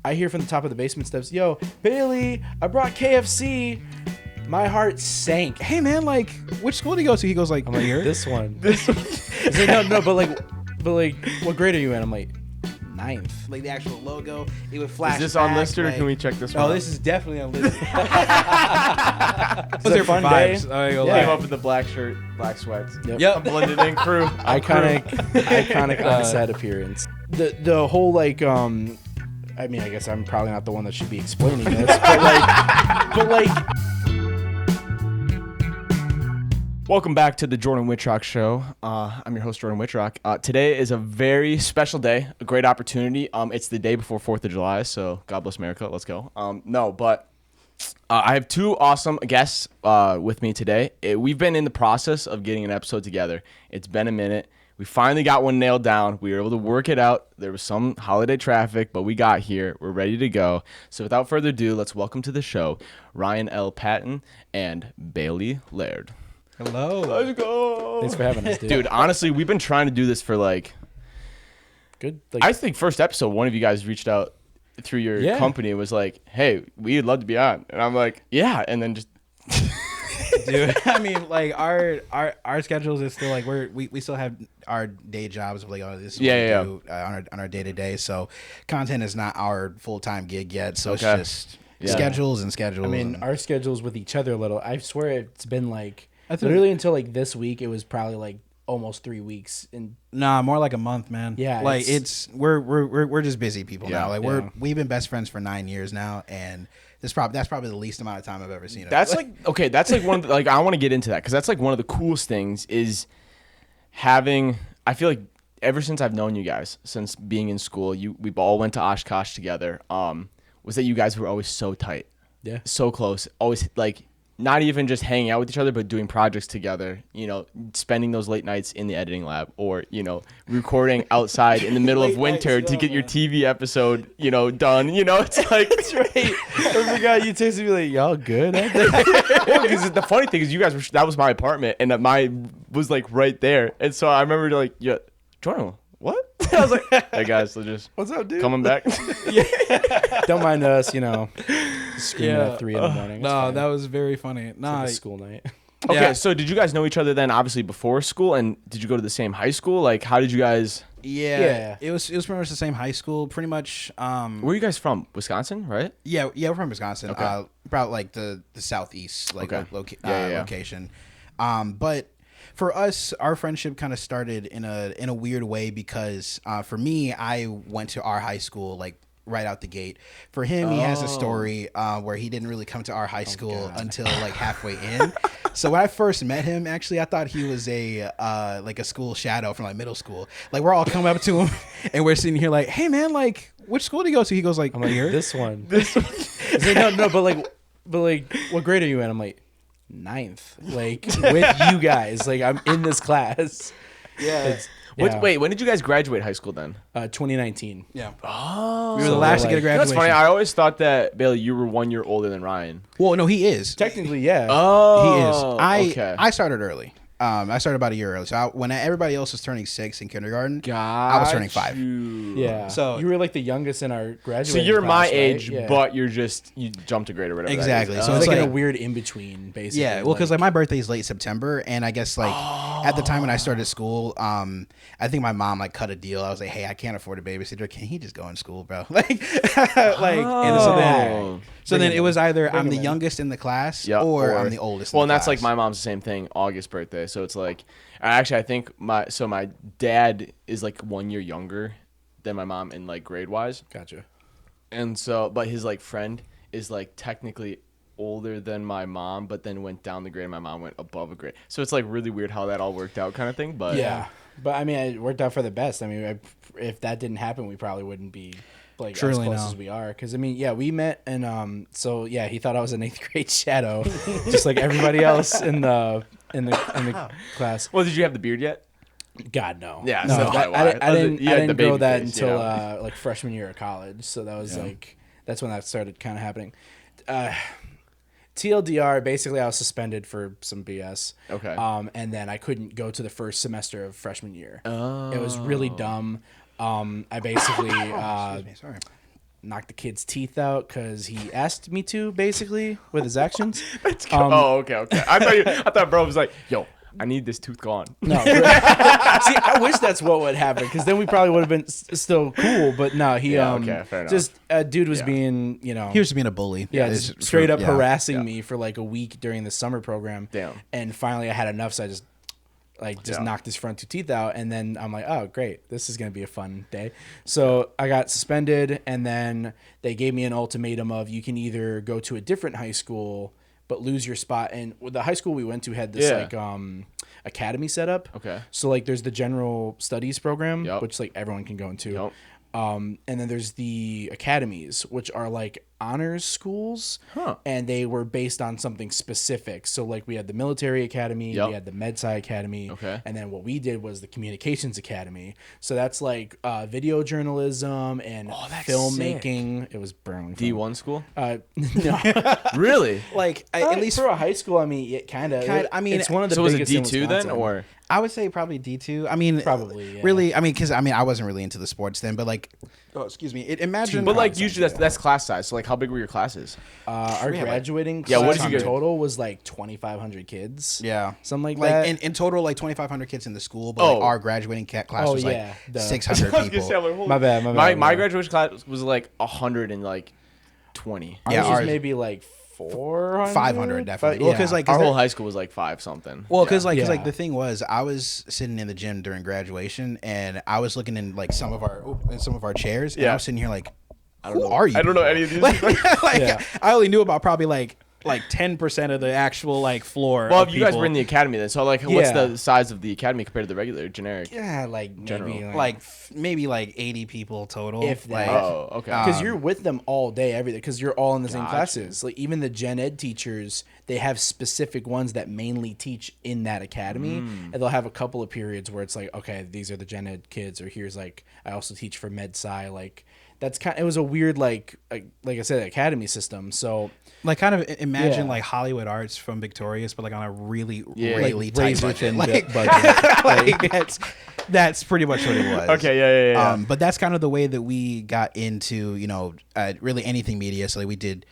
I hear from the top of the basement steps, "Yo, Bailey, I brought KFC." My heart sank. Hey man, like, which school do you go to? He goes like, I'm like, this one. He's like, no, but like, what grade are you in? I'm like, 9th. like the actual logo. It would flash. Is this back, unlisted or like, can we check this one? Oh, this is definitely unlisted. Those are fun day. Came up in the black shirt, black sweats. Yep. A blended in crew. Iconic on set appearance. The whole like I mean, I guess I'm probably not the one that should be explaining this, but like. Welcome back to the Jordan Whitrock Show. I'm your host, Jordan Whitrock. Today is a very special day, a great opportunity. It's the day before 4th of July, so God bless America. Let's go. I have two awesome guests with me today. We've been in the process of getting an episode together. It's been a minute. We finally got one nailed down. We were able to work it out. There was some holiday traffic, but we got here. We're ready to go. So without further ado, let's welcome to the show Ryan L. Patton and Bailey Laird. Hello. Let's go. Thanks for having us, dude. Dude, honestly, we've been trying to do this for Good. I think first episode, one of you guys reached out through your company and was like, hey, we'd love to be on. And I'm like, yeah. And then just. Dude, I mean, like our schedules is still like we still have our day jobs. Like, oh, this is what we do on our day to day. So content is not our full time gig yet. So it's just schedules and schedules. I mean, our schedules with each other a little. I swear it's been like literally until like this week. It was probably like almost 3 weeks. And nah, more like a month, man. Yeah, like we're just busy people now. Like we've been best friends for 9 years now, and that's probably the least amount of time I've ever seen him. That's that's like one of the, like I want to get into that because that's like one of the coolest things is having. I feel like ever since I've known you guys, since being in school, we all went to Oshkosh together. Was that you guys were always so tight, so close, always like. Not even just hanging out with each other, but doing projects together, you know, spending those late nights in the editing lab or, you know, recording outside in the middle of winter to get your TV episode, you know, done. You know, it's like, that's right. I forgot you texted me like, y'all good? Because the funny thing is you guys were, that was my apartment and that mine was like right there. And so I remember like, yeah, Jordan, what? I was like, hey guys, so just what's up, dude? Coming back. Don't mind us, you know, screaming at 3 a.m. No, that was very funny. Nah, like school night. Okay, so did you guys know each other then, obviously before school, and did you go to the same high school? Like, how did you guys? Yeah. It was pretty much the same high school, pretty much. Where are you guys from? Wisconsin, right? Yeah, we're from Wisconsin. Okay. About like the southeast, like location. But for us, our friendship kind of started in a weird way because for me, I went to our high school like right out the gate. For him, he has a story where he didn't really come to our high school until like halfway in. So when I first met him, actually, I thought he was a like a school shadow from like middle school. Like we're all coming up to him and we're sitting here like, hey man, like which school do you go to? He goes like, I'm like, this one. He's like, no, but like, what grade are you in? I'm like, 9th. Like with you guys. Like I'm in this class. Yeah. Wait, when did you guys graduate high school then? 2019. Yeah. Oh. We were the last to get a graduation. That's funny. I always thought that, Bailey, you were 1 year older than Ryan. Well, no, he is. Technically, yeah. Oh. He is. I started early. I started about a year early. So when everybody else was turning 6 in kindergarten, I was turning 5. Yeah. So you were like the youngest in our graduating So you're class, my right? age, Yeah. but you jumped a grade or whatever. Exactly. That is. So it's it's like in like a weird in between, basically. Yeah, well, because like my birthday is late September, and I guess like at the time when I started school, I think my mom like cut a deal. I was like, hey, I can't afford a babysitter. Can he just go in school, bro? And so then it was either I'm the youngest in the class or I'm the oldest. Well, in the and that's class. like my mom's the same thing, August birthday. So it's like, actually, I think my dad is like 1 year younger than my mom in like grade wise. Gotcha. And so, but his like friend is like technically older than my mom, but then went down the grade. And my mom went above a grade. So it's like really weird how that all worked out, kind of thing. But yeah, but I mean, it worked out for the best. I mean, if that didn't happen, we probably wouldn't be like as close as we are. Because I mean, yeah, we met and so yeah, he thought I was an 8th grade shadow, just like everybody else in the class. Well, did you have the beard yet? God, no. Yeah, no, so I didn't grow that face, until you know? like freshman year of college. So that was like that's when that started kind of happening. TLDR, basically I was suspended for some BS. Okay. And then I couldn't go to the first semester of freshman year. Oh. It was really dumb. I basically Excuse me, sorry. knock the kid's teeth out because he asked me to, basically, with his actions. Okay. I thought bro was like, yo, I need this tooth gone. No. See, I wish that's what would happen, because then we probably would have been still cool. But no, he fair enough. just a dude was being, he was just being a bully. Yeah, straight up harassing me for like a week during the summer program. Damn. And finally I had enough, so I just knocked his front 2 teeth out, and then I'm like, oh great, this is gonna be a fun day. So I got suspended, and then they gave me an ultimatum of, you can either go to a different high school but lose your spot. And the high school we went to had this academy set up. Okay. So like there's the general studies program, Yep. which like everyone can go into. Yep. And then there's the academies, which are like honors schools, and they were based on something specific. So like we had the military academy, we had the med-sci academy, and then what we did was the communications academy. So that's like video journalism and filmmaking. Sick. It was burning. D1 school? No. Really? Like at least for a high school, I mean, it kind of. I mean, it's one of the. So was it biggest D2 then, or? I would say probably D2. I mean, probably. Yeah. Really, I mean, because I wasn't really into the sports then, but like, excuse me. Imagine. But like usually that's class size. So like, how big were your classes? Our graduating class what did you get total was like 2,500 kids. Yeah, something like that. In total, like 2,500 kids in the school, but like our graduating class was like 600 people. My bad. My graduation class was like 120. Ours was maybe like 400, 500 definitely. But, well, because like our whole high school was like 5 something. Well, because like the thing was, I was sitting in the gym during graduation, and I was looking in like some of our chairs, and I was sitting here like, who are you? I don't know any of these. I only knew about probably like 10% of the actual like floor. Well, you guys were in the academy then, so like, what's the size of the academy compared to the regular generic? Yeah, like maybe like 80 people total. If that. Like, okay. Because you're with them all day, everything. Because you're all in the same classes. Like even the gen ed teachers, they have specific ones that mainly teach in that academy, and they'll have a couple of periods where it's like, okay, these are the gen ed kids, or here's like I also teach for med sci. Like that's it was a weird like I said, academy system. So. Like kind of imagine like Hollywood Arts from Victorious, but like on a really tight budget. Like that's pretty much what it was. Okay, yeah. But that's kind of the way that we got into really anything media. So like we did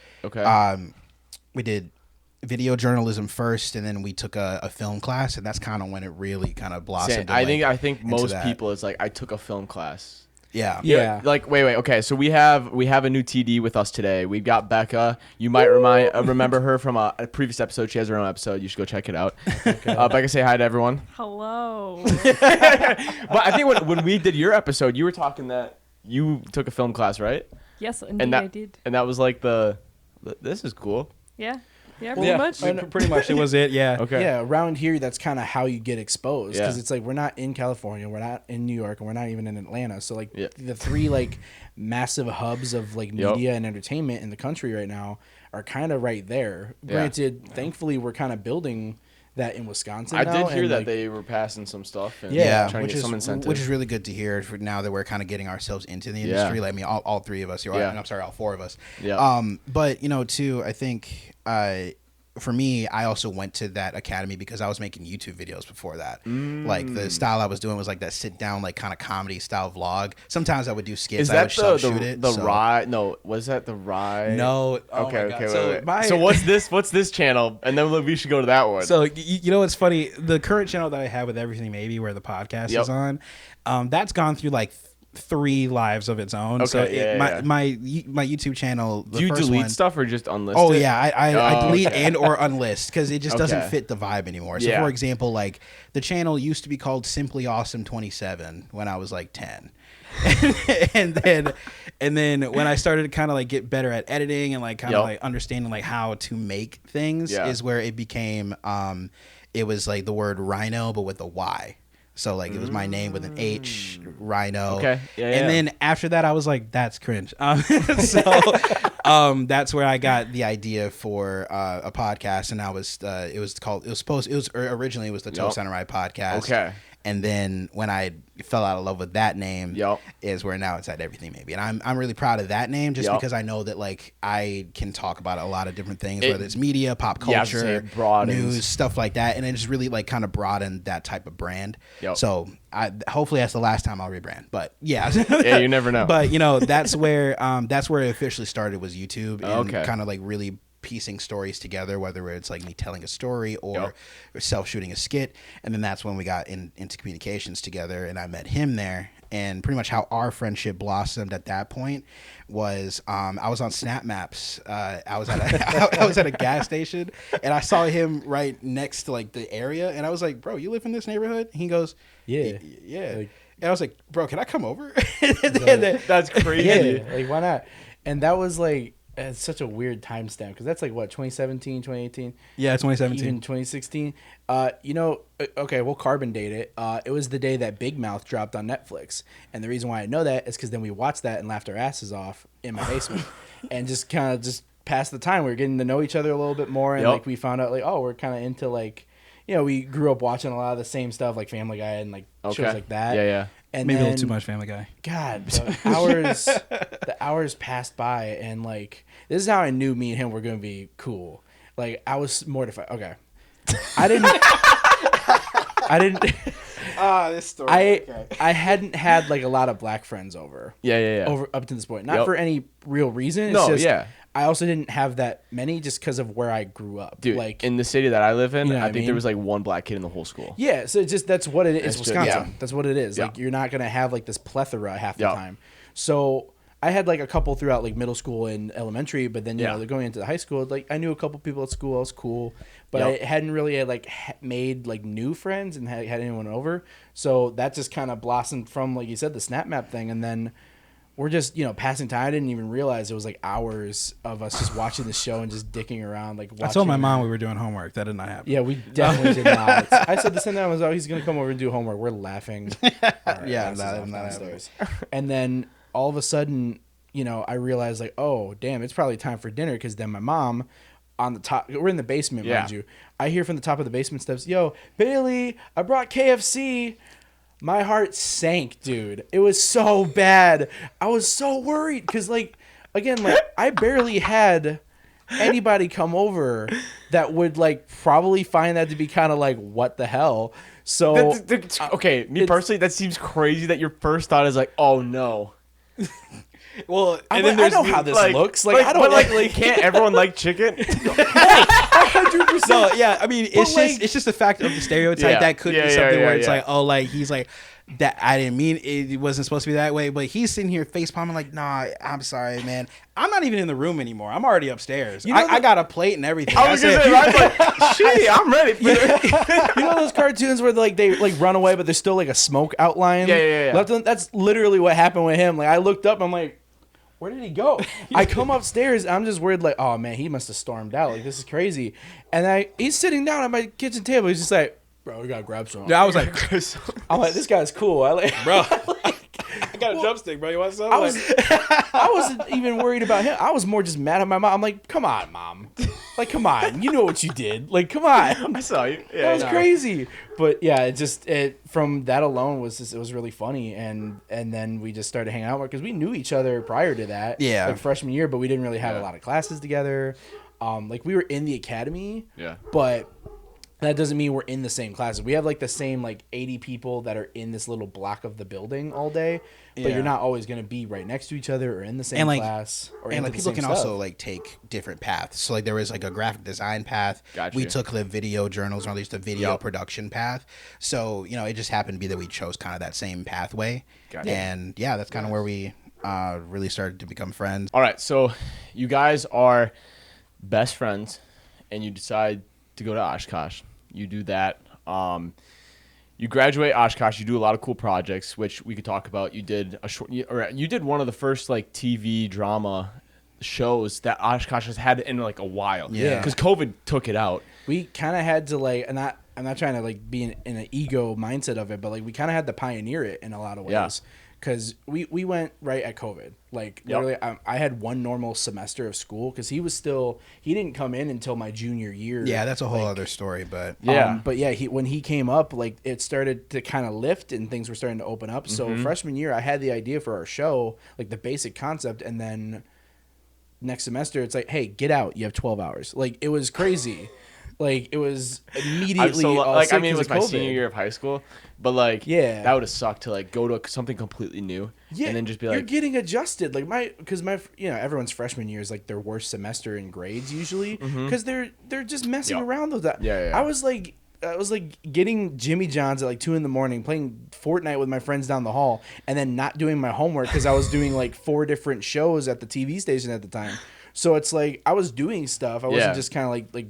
video journalism first, and then we took a film class, and that's kind of when it really kind of blossomed. I think most people it's like I took a film class. Yeah. Like wait. Okay, so we have a new TD with us today. We've got Becca. You might remember her from a previous episode. She has her own episode. You should go check it out. Becca, say hi to everyone. Hello. But I think when we did your episode, you were talking that you took a film class, right? Yes, indeed, I did. And that was like this is cool. Yeah. Yeah, pretty much. Pretty much, it was it. Yeah. Okay. Yeah, around here, that's kind of how you get exposed, because it's like we're not in California, we're not in New York, and we're not even in Atlanta. So like the three like massive hubs of like media and entertainment in the country right now are kind of right there. Granted, thankfully, we're kind of building that in Wisconsin. I did hear that they were passing some stuff. And trying to get some incentive, which is really good to hear. For now that we're kind of getting ourselves into the industry, like I mean, all three of us. I'm sorry, all four of us. Yeah. But too, I think. For me, I also went to that academy because I was making YouTube videos before that. Like the style I was doing was like that sit down, like kind of comedy style vlog. Sometimes I would do skits. Is that the Rye? No, was that the Rye? No. Okay. Wait. So what's this? What's this channel? And then we should go to that one. So you know what's funny? The current channel that I have with Everything Maybe, where the podcast is on, that's gone through like 3 lives of its own. Okay, my YouTube channel. Do you delete stuff or just unlist? Oh yeah, I delete and or unlist because it just doesn't fit the vibe anymore. So for example, like the channel used to be called Simply Awesome 27 when I was like 10. and then when I started to kind of like get better at editing and like kind of like understanding like how to make things is where it became it was like the word rhino but with a Y. So like it was my name with an H, Rhino. Okay. And then after that I was like, that's cringe. So that's where I got the idea for a podcast, and originally it was the Toe Samurai podcast. Okay. And then when I fell out of love with that name, is where now it's at Everything Maybe. And I'm really proud of that name just because I know that like I can talk about a lot of different things, whether it's media, pop culture, news, stuff like that. And it just really like kind of broadened that type of brand. So hopefully that's the last time I'll rebrand. But yeah, you never know. But you know, that's where it officially started was YouTube and kind of like really piecing stories together, whether it's like me telling a story or self-shooting a skit. And then that's when we got into communications together, and I met him there. And pretty much how our friendship blossomed at that point was I was on Snap Maps. I was at a gas station, and I saw him right next to like the area, and I was like, bro, you live in this neighborhood? And he goes, yeah. Like, and I was like, bro, can I come over? That's crazy. Yeah, like why not? And that was like, it's such a weird timestamp because that's like what, 2017, 2018? Yeah, 2017. Even 2016. You know, okay, we'll carbon date it. It was the day that Big Mouth dropped on Netflix. And the reason why I know that is because then we watched that and laughed our asses off in my basement and just kind of just passed the time. We were getting to know each other a little bit more. And like we found out like, oh, we're kind of into like, you know, we grew up watching a lot of the same stuff like Family Guy and like shows like that. Yeah. And maybe a little too much Family Guy. God, the hours passed by, and like this is how I knew me and him were gonna be cool. Like I was mortified. Okay, I didn't. This story. I hadn't had like a lot of black friends over. Yeah. Over up to this point, not for any real reason. It's just, I also didn't have that many just because of where I grew up. Dude, like in the city that I live in, you know I think there was like one black kid in the whole school. Yeah, so it's just that's what it is. It's Wisconsin. Yeah. That's what it is. Like you're not gonna have like this plethora half the time. So I had like a couple throughout like middle school and elementary, but then you know they're going into the high school. Like I knew a couple people at school. I was cool, but I hadn't really like made like new friends and had anyone over. So that just kind of blossomed from, like you said, the Snap Map thing, and then we're just, you know, passing time. I didn't even realize it was like hours of us just watching the show and just dicking around. Like I told my mom we were doing homework. That did not happen. Yeah, we definitely did not. I said the same time I was, oh, he's gonna come over and do homework. We're laughing. Yeah, that downstairs. And then all of a sudden, you know, I realized like, oh, damn, it's probably time for dinner. Because then my mom, on the top, we're in the basement, mind you. I hear from the top of the basement steps, yo, Bailey, I brought KFC. My heart sank, dude. It was so bad. I was so worried because, like, again, like I barely had anybody come over that would like probably find that to be kind of like, what the hell? So okay, me personally, that seems crazy that your first thought is like, oh no. Well, and then I know how this looks. Like I don't but like can't everyone like chicken? 100%. No, yeah. I mean, it's just the fact of the stereotype that could be something where it's like, oh, like he's like that. I didn't mean it wasn't supposed to be that way, but he's sitting here face palming like, nah, I'm sorry, man. I'm not even in the room anymore. I'm already upstairs. You know I got a plate and everything. I was gonna say, like, shit, I'm ready for it. You know those cartoons where like they like run away, but there's still like a smoke outline. Yeah. Left on, that's literally what happened with him. Like I looked up, I'm like, where did he go? I come upstairs. I'm just worried, like, oh man, he must have stormed out. Like this is crazy. And he's sitting down at my kitchen table. He's just like, bro, we gotta grab some. Yeah, I was like, I'm like, this guy's cool. Bro, I got a drumstick, bro. You want some? I wasn't even worried about him. I was more just mad at my mom. I'm like, come on, mom. Like, come on. You know what you did. Like, come on. I saw you. Yeah, that was crazy. But yeah, it from that alone was just, it was really funny. And then we just started hanging out more because we knew each other prior to that. Yeah. Like freshman year, but we didn't really have a lot of classes together. Like we were in the academy. Yeah. But that doesn't mean we're in the same classes. We have like the same like 80 people that are in this little block of the building all day, but you're not always going to be right next to each other or in the same class. Or and like people can also like take different paths. So like there was like a graphic design path. Gotcha. We took the video journals, or at least the video production path. So, you know, it just happened to be that we chose kind of that same pathway. Gotcha. And yeah, that's kind of where we really started to become friends. All right, so you guys are best friends, and you decide to go to Oshkosh. You do that. You graduate Oshkosh. You do a lot of cool projects, which we could talk about. You did you did one of the first like TV drama shows that Oshkosh has had in like a while. Yeah, because COVID took it out. We kind of had to like, and I'm not trying to like be in an ego mindset of it, but like we kind of had to pioneer it in a lot of ways. because we went right at COVID. Like literally, I had one normal semester of school because he didn't come in until my junior year. Yeah, that's a whole other story, but when he came up, like it started to kind of lift and things were starting to open up. So freshman year, I had the idea for our show, like the basic concept, and then next semester it's like, hey, get out, you have 12 hours. Like it was crazy. Like it was immediately it was my senior year of high school, but like that would have sucked to like go to something completely new and then just be like, you're getting adjusted. Like because everyone's freshman year is like their worst semester in grades usually because they're just messing around with that. I was like getting Jimmy John's at like 2 a.m, playing Fortnite with my friends down the hall, and then not doing my homework because I was doing like 4 different shows at the TV station at the time. So it's like I was doing stuff. I wasn't just kind of like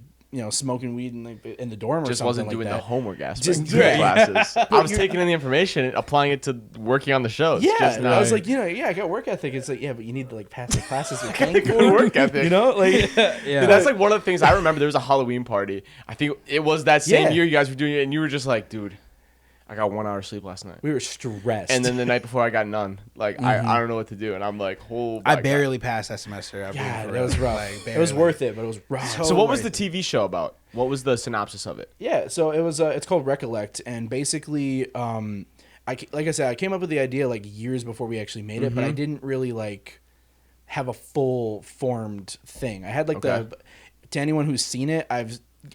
smoking weed in the dorm or just something wasn't like doing that. the homework aspect of classes. I was taking in the information and applying it to working on the shows. Yeah, I was like, I got work ethic. It's like, but you need to like pass the classes you're paying for. Good work ethic. Like Dude, that's like one of the things I remember. There was a Halloween party. I think it was that same year you guys were doing it, and you were just like, dude, I got 1 hour sleep last night. We were stressed. And then the night before I got none. Like I don't know what to do. And I'm like, I barely passed that semester. It was rough. Like, it was worth it, but it was rough. So what was the TV show about? What was the synopsis of it? Yeah, so it was it's called Recollect, and basically like I said, I came up with the idea like years before we actually made it, but I didn't really like have a full formed thing. I had like to anyone who's seen it,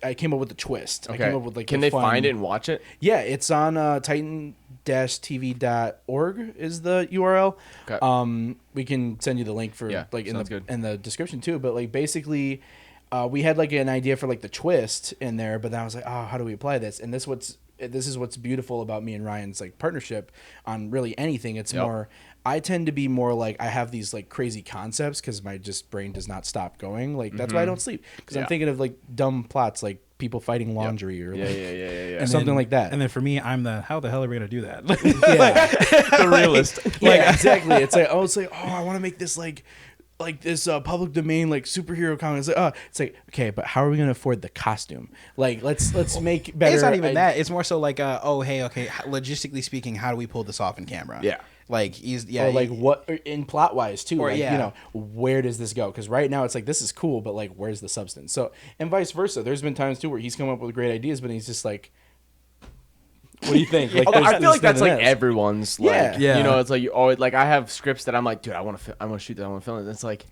I came up with the twist. Okay. I came up with like Can they find it and watch it? Yeah, it's on titan-tv.org is the URL. Okay. We can send you the link for like in the description too. But like basically, we had like an idea for like the twist in there, but then I was like, how do we apply this? And this is what's beautiful about me and Ryan's like partnership on really anything. It's more. I tend to be more like I have these like crazy concepts because my brain does not stop going. Like that's why I don't sleep because I'm thinking of like dumb plots like people fighting laundry or like, something like that. And then for me, I'm how the hell are we gonna do that? The realist. Exactly. It's like I want to make this like this public domain like superhero comic. It's like okay, but how are we gonna afford the costume? Like let's make better. It's not even that. It's more so like logistically speaking, how do we pull this off in camera? Yeah. Like what in plot wise too, or where does this go? Because right now it's like this is cool, but like where's the substance? So and vice versa. There's been times too where he's come up with great ideas, but he's just like, what do you think? Like, I feel like that's like everyone's like, yeah. It's like you always like I have scripts that I'm like, dude, I want to shoot that, I want to film it. And it's like,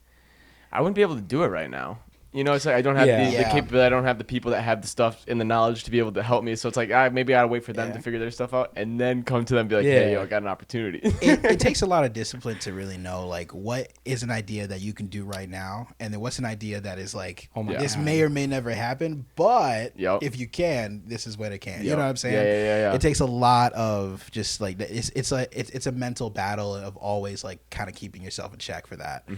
I wouldn't be able to do it right now. It's like I don't have the capability. I don't have the people that have the stuff and the knowledge to be able to help me. So it's like maybe I gotta wait for them to figure their stuff out and then come to them and be like, hey, I got an opportunity. It takes a lot of discipline to really know like what is an idea that you can do right now, and then what's an idea that is like, this may or may never happen, but if you can, this is what it can. You know what I'm saying? Yeah. It takes a lot of just like it's a mental battle of always like kind of keeping yourself in check for that.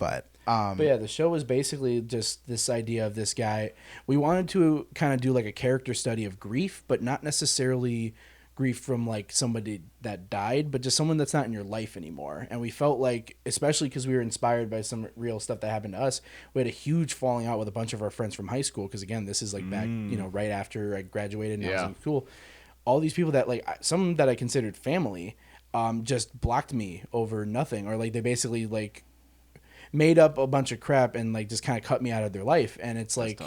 But yeah, the show was basically just this idea of this guy. We wanted to kind of do like a character study of grief, but not necessarily grief from like somebody that died, but just someone that's not in your life anymore. And we felt like, especially because we were inspired by some real stuff that happened to us, we had a huge falling out with a bunch of our friends from high school. Because again, this is like back, right after I graduated and I was in school. All these people that like some that I considered family, just blocked me over nothing, or like they basically like made up a bunch of crap and like just kind of cut me out of their life. And it's like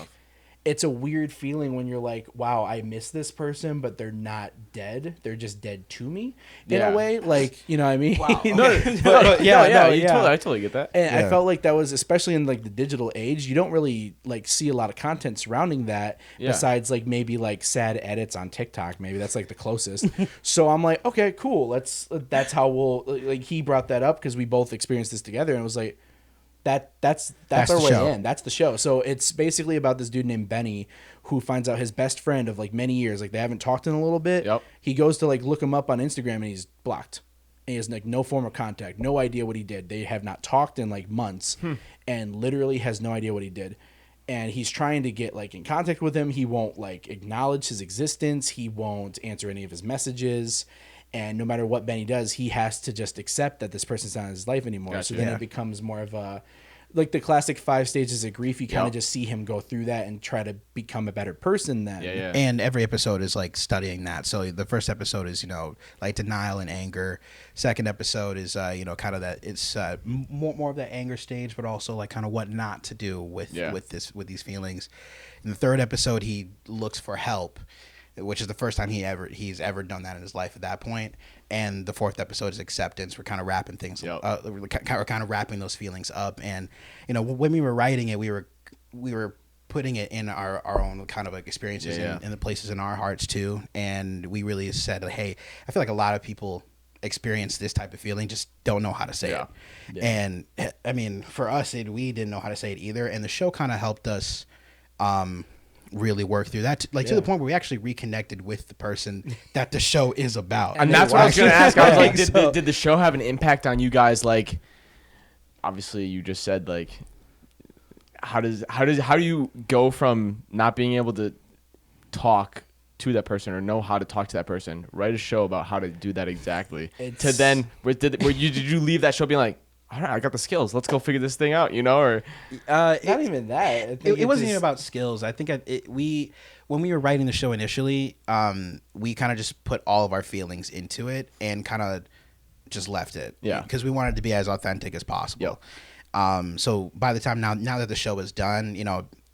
it's a weird feeling when you're like, wow, I miss this person, but they're not dead, they're just dead to me in a way, like, you know what I mean? Wow. I totally get that. And I felt like that was, especially in like the digital age, you don't really like see a lot of content surrounding that besides like maybe like sad edits on TikTok. Maybe that's like the closest. So I'm like, okay, cool, that's how we'll like, he brought that up because we both experienced this together, and it was like that's our way in. That's the show. So it's basically about this dude named Benny who finds out his best friend of like many years, like they haven't talked in a little bit. He goes to like look him up on Instagram and he's blocked. And he has like no form of contact, no idea what he did. They have not talked in like months and literally has no idea what he did. And he's trying to get like in contact with him. He won't like acknowledge his existence. He won't answer any of his messages. And no matter what Benny does, he has to just accept that this person's not in his life anymore. Gotcha. So then it becomes more of a like the classic 5 stages of grief. You kind of just see him go through that and try to become a better person then. And every episode is like studying that. So the first episode is, like denial and anger. Second episode is, kind of that it's more of that anger stage, but also like kind of what not to do with these feelings. In the third episode, he looks for help, which is the first time he's ever done that in his life at that point. And the fourth episode is acceptance. We're kind of wrapping things, we're kind of wrapping those feelings up. And when we were writing it, we were putting it in our own kind of like experiences in the places in our hearts too. And we really said, hey, I feel like a lot of people experience this type of feeling, just don't know how to say it. Yeah. And I mean, for us, we didn't know how to say it either. And the show kind of helped us really work through that, to the point where we actually reconnected with the person that the show is about. And that's what I was going to ask. I was like, did the show have an impact on you guys? Like, obviously, you just said like, how do you go from not being able to talk to that person or know how to talk to that person, write a show about how to do that exactly, to then did you leave that show being like, all right, I got the skills. Let's go figure this thing out, or not even that. It wasn't even about skills. I think when we were writing the show initially, we kind of just put all of our feelings into it and kind of just left it. Yeah, because we wanted to be as authentic as possible. Yep. So by the time now that the show is done,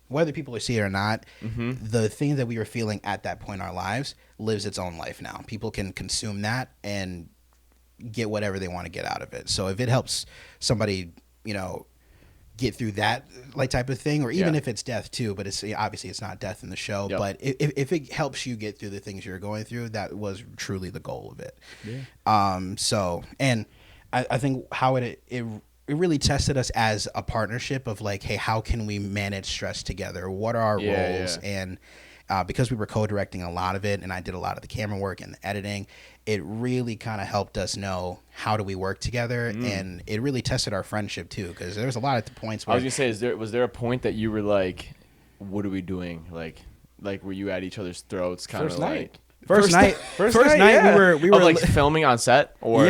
whether people see it or not, the thing that we were feeling at that point in our lives lives its own life now. People can consume that and get whatever they want to get out of it. So if it helps somebody, get through that like type of thing, or even if it's death too, but it's obviously it's not death in the show. Yep. But if it helps you get through the things you're going through, that was truly the goal of it. Yeah. So, and I think how it really tested us as a partnership of like, hey, how can we manage stress together? What are our roles? And because we were co-directing a lot of it, and I did a lot of the camera work and the editing, it really kind of helped us know how do we work together, and it really tested our friendship too, because there was a lot of points where I was gonna say, was there a point that you were like, what are we doing? Like were you at each other's throats kind of like First night, we were like filming on set, or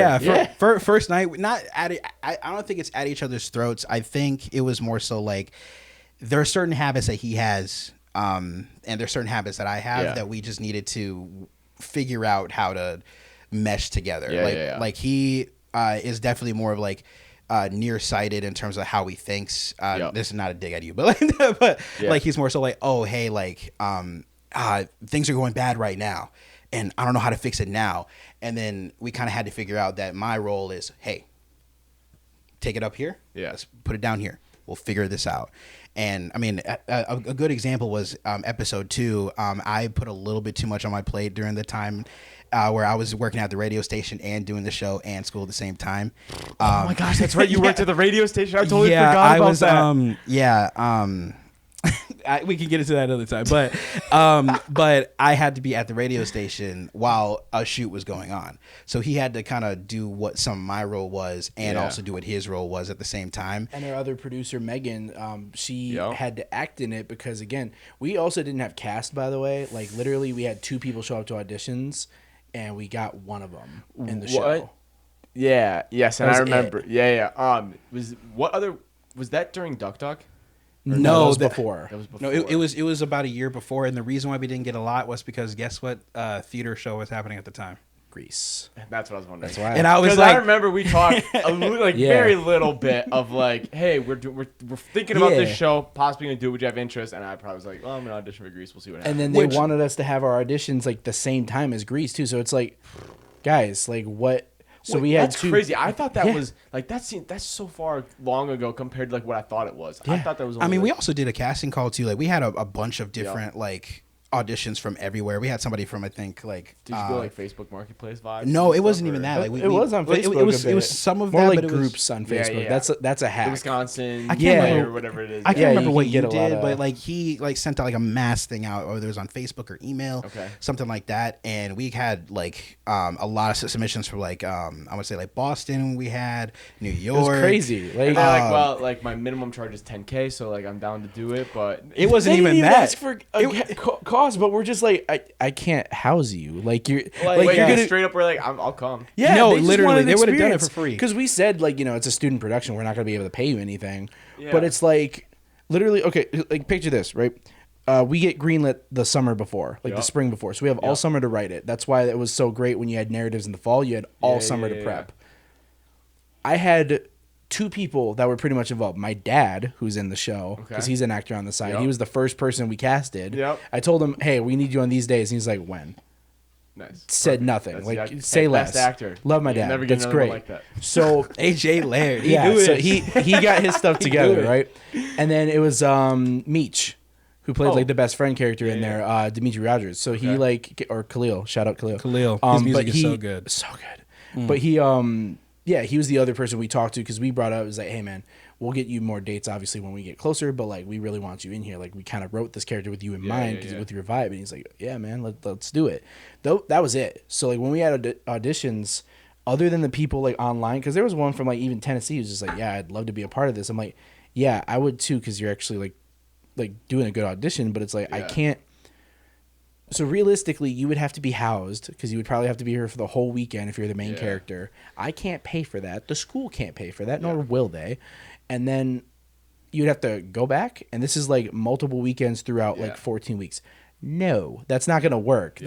first night, not at it. I don't think it's at each other's throats. I think it was more so like there are certain habits that he has, and there's certain habits that I have that we just needed to figure out how to mesh together. Like he is definitely more of like nearsighted in terms of how he thinks. This is not a dig at you, but like he's more so like, oh hey, like things are going bad right now, and I don't know how to fix it now. And then we kind of had to figure out that my role is, hey, take it up here. Yeah, let's put it down here. We'll figure this out. And I mean, a good example was episode 2. I put a little bit too much on my plate during the time where I was working at the radio station and doing the show and school at the same time. Oh my gosh, that's right. You worked at the radio station. I totally forgot about that. We can get into that another time, but I had to be at the radio station while a shoot was going on, so he had to kind of do what some of my role was and also do what his role was at the same time. And our other producer Megan, she had to act in it because again, we also didn't have cast, by the way. Like literally, we had 2 people show up to auditions, and we got one of them in the show. Yeah. Yes, and I remember. Was that during Duck Duck? No, that was before. No, it was about a year before, and the reason why we didn't get a lot was because guess what theater show was happening at the time? Grease. That's what I was wondering. That's why. And I was like, I remember we talked very little bit of like, hey, we're thinking about this show, possibly gonna do it. Would you have interest? And I probably was like, well, I'm gonna audition for Grease. We'll see what happens. And then they wanted us to have our auditions like the same time as Grease too. So it's like, guys, like what? So we had that's crazy. I thought that was like that's so far long ago compared to like what I thought it was. I thought that was. Only we also did a casting call too. Like we had a bunch of different like auditions from everywhere. We had somebody from I think like. Did you go like Facebook Marketplace vibes? No, it wasn't even that. Like it was on Facebook. It was some of more that, like but groups on Facebook. That's a hack. The Wisconsin, I can't remember, or whatever it is. I can't remember what you did, but like he like sent out like a mass thing out, whether it was on Facebook or email, something like that. And we had like a lot of submissions for like I would say like Boston. We had New York. It was crazy. Like like my minimum charge is $10K, so like I'm down to do it, but it wasn't even that. Ask for cost, but we're just like, I can't house you. Like you're like you're gonna straight up. We're like, I'll come. Yeah, no, they literally, they would have done it for free. Because we said like, it's a student production. We're not gonna be able to pay you anything. Yeah. But it's like literally okay. Like picture this, right? We get greenlit the summer before, like the spring before. So we have all summer to write it. That's why it was so great when you had narratives in the fall. You had all summer to prep. I had 2 people that were pretty much involved. My dad, who's in the show, because he's an actor on the side. He was the first person we casted. I told him, hey, we need you on these days. And he's like, when? Nice. Said nothing. Say less. Best actor. Love my dad. That's great. Like that. So AJ Laird. So he got his stuff together, right? And then it was Meech, who played like the best friend character in there, Dimitri Rogers. So he or Khalil. Shout out Khalil. His music is so good. So good. But he was the other person we talked to because we brought up, it was like, hey man, we'll get you more dates obviously when we get closer, but like we really want you in here. Like we kind of wrote this character with you in mind with your vibe. And he's like, yeah man, let's do it. Though that was it. So like when we had auditions, other than the people like online, because there was one from like even Tennessee who's just like, yeah, I'd love to be a part of this. I'm like, yeah, I would too, because you're actually like doing a good audition, but it's like I can't. So realistically, you would have to be housed because you would probably have to be here for the whole weekend if you're the main character. I can't pay for that. The school can't pay for that, nor will they. And then you'd have to go back, and this is like multiple weekends throughout like 14 weeks. No, that's not going to work.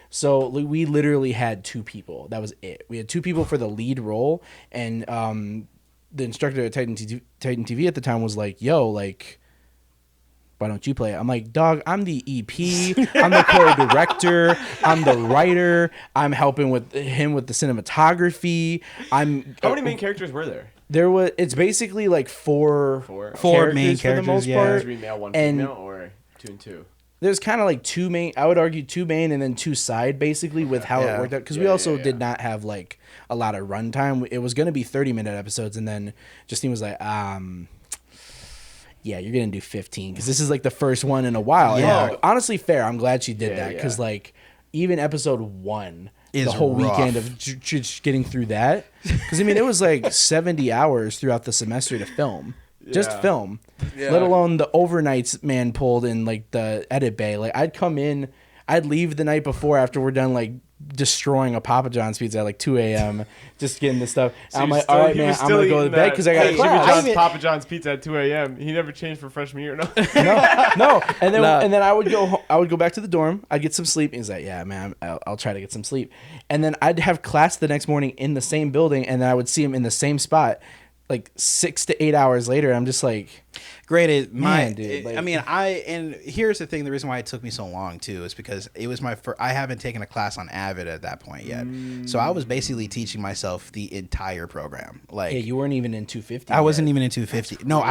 So we literally had 2 people. That was it. We had 2 people for the lead role, and the instructor at Titan TV at the time was like, yo, like, why don't you play it? I'm like, dog, I'm the EP. I'm the co-director. I'm the writer. I'm helping with him with the cinematography. How many main characters were there? It's basically like four main characters for the most part. 3 male, 1 female, or 2 and 2? There's kind of like 2 main, I would argue 2 main and then 2 side basically with how it worked out. Because we also did not have like a lot of runtime. It was going to be 30-minute episodes, and then Justine was like, yeah, you're going to do 15 because this is like the first one in a while. Yeah. Honestly, fair. I'm glad she did that because like even episode 1, the whole weekend of just getting through that. Because I mean, it was like 70 hours throughout the semester to film. Just film. Let alone the overnights man pulled in like the edit bay. Like I'd leave the night before after we're done like destroying a Papa John's pizza at like 2 a.m. just getting this stuff. So I'm like, all right, man, I'm gonna go to bed because I got class. Papa John's pizza at 2 a.m. He never changed for freshman year, no. no. And then I would go back to the dorm. I'd get some sleep. And he's like, yeah, man, I'll try to get some sleep. And then I'd have class the next morning in the same building, and then I would see him in the same spot. Like 6 to 8 hours later, I'm just like, granted, dude. Like, I mean, and here's the thing: the reason why it took me so long too is because it was my first. I haven't taken a class on Avid at that point yet, so I was basically teaching myself the entire program. Like, yeah, you weren't even in 250. I wasn't even in 250. No,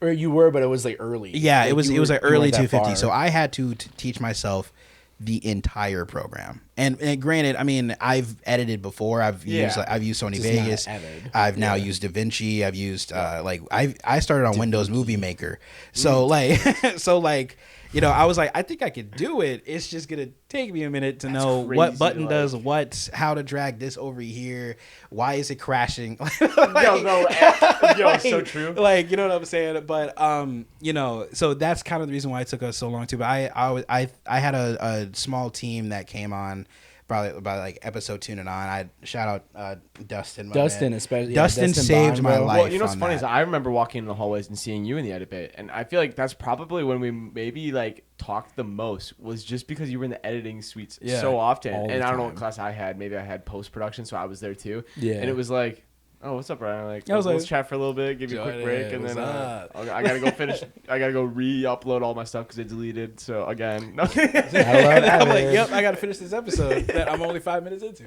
or you were, but it was like early. Yeah, like, it was like early 250. So I had to teach myself the entire program. And granted, I mean, I've edited before. I've used Sony Vegas. I've now used DaVinci. I've used I started on Windows Movie Maker. So like I was like, I think I could do it. It's just gonna take me a minute to know what button does what, how to drag this over here, why is it crashing? It's so true. Like, you know what I'm saying? But so that's kind of the reason why it took us so long too. But I had a small team that came on probably by like episode 2 and on. I shout out Dustin. Especially. Dustin saved my life. Well, you know what's funny is I remember walking in the hallways and seeing you in the edit bay, and I feel like that's probably when we maybe like talked the most, was just because you were in the editing suites so often. And I don't know what class I had. Maybe I had post production, so I was there too. Yeah. And it was like, oh, what's up, Brian? Like, let's chat for a little bit, give you a quick break, and then I gotta go finish. I gotta go re-upload all my stuff because they deleted. So again, I'm like, yep, I gotta finish this episode that I'm only 5 minutes into.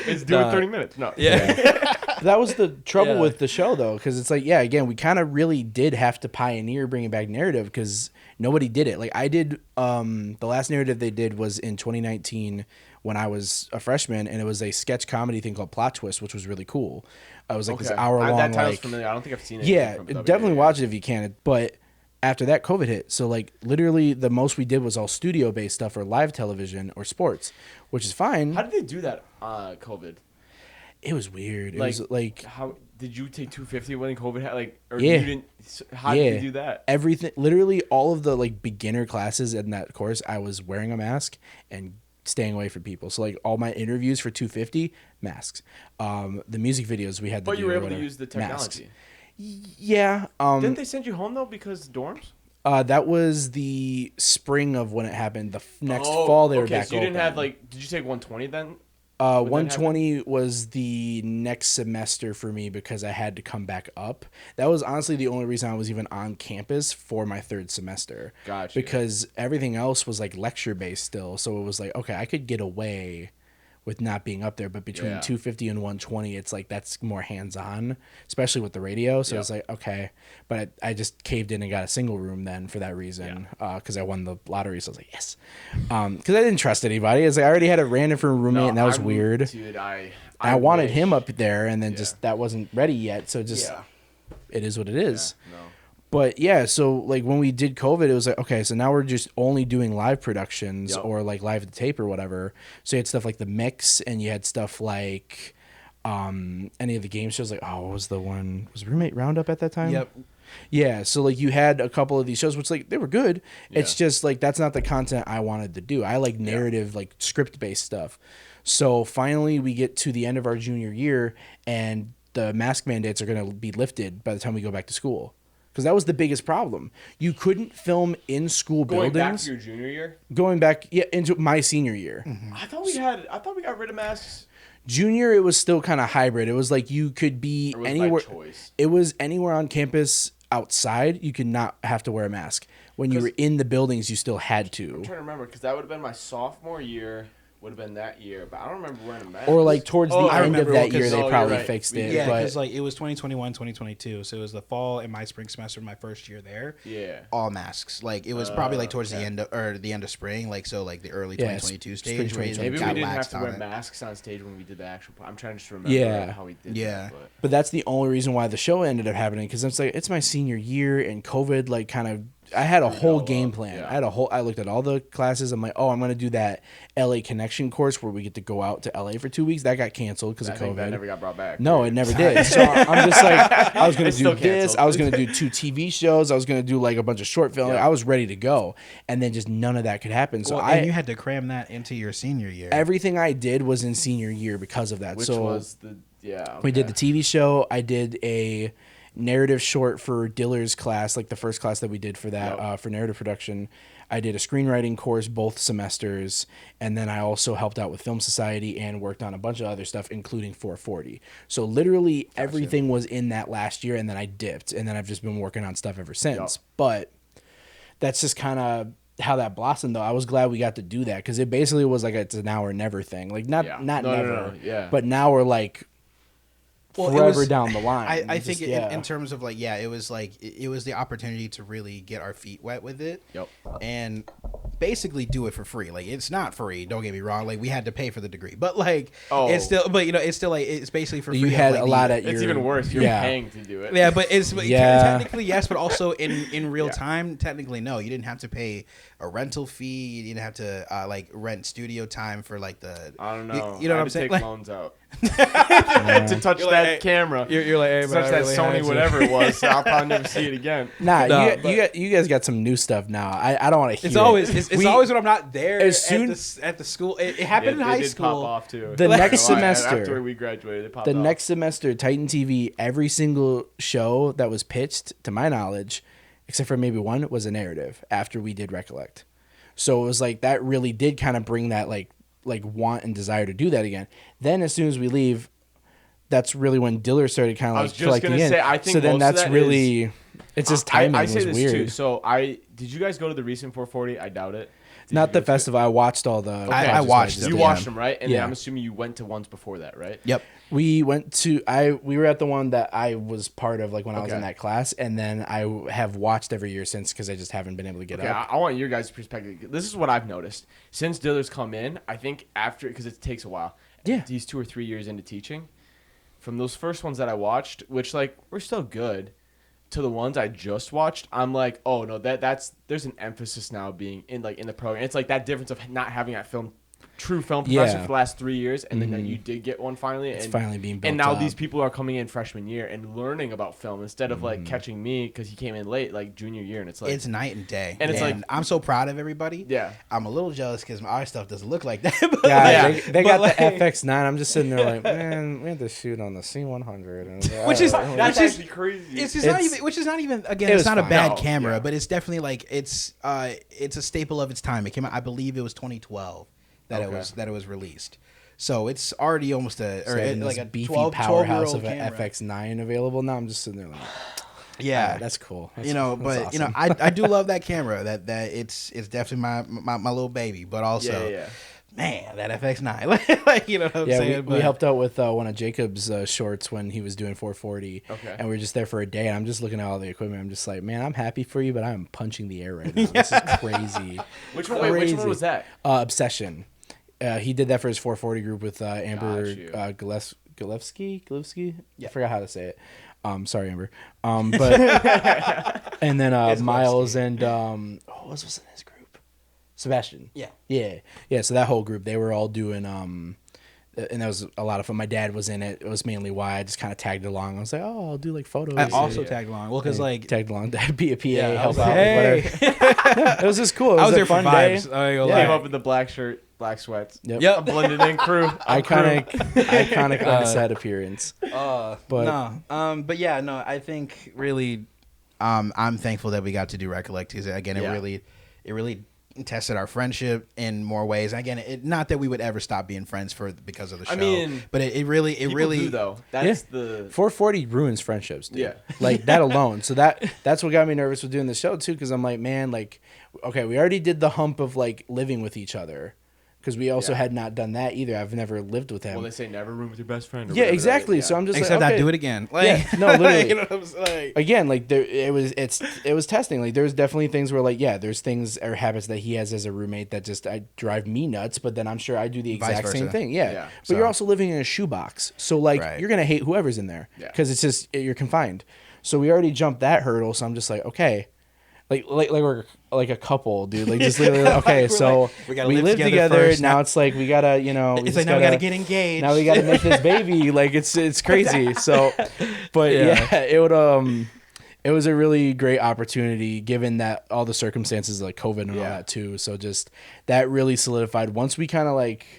It's due in 30 minutes. No, that was the trouble with the show though, because it's like, again, we kind of really did have to pioneer bringing back narrative because nobody did it. Like I did. The last narrative they did was in 2019. When I was a freshman, and it was a sketch comedy thing called Plot Twist, which was really cool. It was like this hour-long. That title's familiar. I don't think I've seen it. Yeah, definitely watch it if you can. But after that, COVID hit. So like literally, the most we did was all studio-based stuff or live television or sports, which is fine. How did they do that? COVID. It was weird. It was like how did you take 250 when COVID had like? Or yeah, you didn't, How did you do that? Everything, literally all of the like beginner classes in that course, I was wearing a mask and staying away from people. So like all my interviews for 250 masks. The music videos we had. But you were able to use the technology. Yeah. Didn't they send you home though because dorms? That was the spring of when it happened. The next fall they were back so you didn't open. have like. Did you take 120 then? 120 was the next semester for me because I had to come back up. That was honestly the only reason I was even on campus for my third semester. Gotcha. Because everything else was like lecture based still. So it was like, okay, I could get away with not being up there, but between 250 and 120, it's like that's more hands-on, especially with the radio. So it's like, okay, but I just caved in and got a single room then for that reason, because I won the lottery. So I was like, yes, because I didn't trust anybody. It's like I already had a random for a roommate, and that was weird. Dude, I wanted him up there, and then just that wasn't ready yet. So just it is what it is. Yeah, no. But yeah, so like when we did COVID, it was like, okay, so now we're just only doing live productions or like live at the tape or whatever. So you had stuff like The Mix, and you had stuff like any of the game shows. Like, what was the one? Was Roommate Roundup at that time? Yep. Yeah, so like you had a couple of these shows, which like they were good. Yeah. It's just like that's not the content I wanted to do. I like narrative, like script based stuff. So finally, we get to the end of our junior year, and the mask mandates are going to be lifted by the time we go back to school. Because that was the biggest problem. You couldn't film in school buildings. Going back to your junior year? Going back, into my senior year. Mm-hmm. I thought we got rid of masks. Junior, it was still kind of hybrid. It was like you could be anywhere. By choice? It was anywhere on campus outside. You could not have to wear a mask. When you were in the buildings, you still had to. I'm trying to remember, because that would have been my sophomore year. Would have been that year, but I don't remember wearing a mask. Or like towards the end of that year, they probably right. fixed it. Yeah, because but like it was 2021, 2022, so it was the fall and my spring semester, my first year there. Yeah, all masks. Like it was probably like towards the end of spring, like so like the early 2022 stage. Where maybe we didn't have to wear masks on stage when we did the actual. I'm trying to just remember how we did. Yeah, but that's the only reason why the show ended up happening, because it's like it's my senior year and COVID like kind of. I had a whole game plan. Yeah. I looked at all the classes. I'm like, I'm going to do that LA connection course where we get to go out to LA for 2 weeks. That got canceled because of COVID. That never got brought back. No, it never did. So I'm just like, I was going to do this. I was going to do 2 TV shows. I was going to do like a bunch of short films. I was ready to go. And then just none of that could happen. So and you had to cram that into your senior year. Everything I did was in senior year because of that. Which so was we did the TV show. I did a narrative short for Diller's class, like the first class that we did for that for narrative production. I did a screenwriting course both semesters, and then I also helped out with Film Society and worked on a bunch of other stuff, including 440. So literally everything was in that last year, and then I dipped, and then I've just been working on stuff ever since. But that's just kind of how that blossomed, though. I was glad we got to do that because it basically was like it's an now or never thing. Like not never, but now we're like. Forever down the line. I think in terms of like, it was like, it was the opportunity to really get our feet wet with it. Yep. And basically do it for free. Like, it's not free, don't get me wrong. Like, we had to pay for the degree. But like, it's still, but it's still like, it's basically for free. You had a lot at your... It's even worse. You're paying to do it. Yeah, but technically yes, but also in real time, technically no. You didn't have to pay a rental fee. You didn't have to like rent studio time for like the... I don't know. You know what I'm saying? Take loans out. To touch that camera. You're like, hey, touch that really Sony, whatever it was. So I'll probably never see it again. You guys got some new stuff now. I don't want to hear. It's always when I'm not there at the school. It happened in high school. Pop off too. The next semester, after we graduated, it popped off. Next semester, Titan TV, every single show that was pitched, to my knowledge, except for maybe one, was a narrative. After we did Recollect, so it was like that really did kind of bring that like want and desire to do that again. Then as soon as we leave, that's really when Diller started kind of like collecting in. I think so then that's really it's just timing I say was this weird. Too. So did you guys go to the recent 440? I doubt it. Not the festival. I watched all the. Okay. I watched them. You watched them, right? And then I'm assuming you went to ones before that, right? Yep. We went to. We were at the one that I was part of, like when I was in that class, and then I have watched every year since because I just haven't been able to get up. I want your guys' perspective. This is what I've noticed since Diller's come in. I think after because it takes a while. Yeah. These 2 or 3 years into teaching, from those first ones that I watched, which like were still good, to the ones I just watched, I'm like, oh no, there's an emphasis now being in the program. It's like that difference of not having that film true film professor for the last 3 years, and then you did get one finally. It's finally being built and now up. these people are coming in freshman year and learning about film instead of like catching me because he came in late, like junior year, and it's like it's night and day. And it's like I'm so proud of everybody. Yeah, I'm a little jealous because our stuff doesn't look like that. They got the FX9. I'm just sitting there like, man, we had to shoot on the C100, which is actually crazy. Which is not even again. It's not a bad camera, but it's definitely like it's a staple of its time. It came out, I believe, it was 2012 that it was released. So it's already almost like a beefy 12 powerhouse of camera. an FX9 available. Now I'm just sitting there like, yeah, that's cool. That's awesome. I do love that camera. That it's definitely my little baby. But also, man, that FX9, like you know what I'm saying. We helped out with one of Jacob's shorts when he was doing 440. Okay, and we were just there for a day. And I'm just looking at all the equipment. I'm just like, man, I'm happy for you, but I'm punching the air right now. This is crazy. Which one was that? Obsession. He did that for his 440 group with Amber Gillespie. Yeah. I forgot how to say it. Sorry, Amber. But and then Miles and what was in his group? Sebastian. Yeah. So that whole group, they were all doing and that was a lot of fun. My dad was in it. It was mainly why I just kind of tagged along. I was like, oh, I'll do like photos. I also tagged along. Well, because like tagged along, that'd be a PA, help out. Hey. It was just cool. It was there a fun for vibes. day. Came up with the black shirt, black sweats. Yep. A blended in crew. Iconic on set appearance. But yeah, no, I think really, I'm thankful that we got to do Recollect because again, it really tested our friendship in more ways. Again, not that we would ever stop being friends because of the show. I mean, but it really do, though. That's the 440 ruins friendships, dude. Yeah, like that alone. So that's what got me nervous with doing the show too, because I'm like, man, like, okay, we already did the hump of like living with each other. Because we also had not done that either. I've never lived with him. Well, they say never room with your best friend. Or yeah, exactly. So I'm just except like, okay. I do it again. Like, no, literally. You know what I'm saying? Again, like it was testing. Like there's definitely things where like there's things or habits that he has as a roommate that just drive me nuts. But then I'm sure I do the exact same thing. Yeah. But you're also living in a shoebox, so like you're gonna hate whoever's in there because it's just you're confined. So we already jumped that hurdle. So I'm just like, okay. Like we're like a couple, dude. Like just literally, okay, so we live together. First. Now it's like we gotta, it's like now we gotta get engaged. Now we gotta make this baby. Like it's crazy. So, but it was a really great opportunity given that all the circumstances like COVID and all that too. So just that really solidified once we kind of like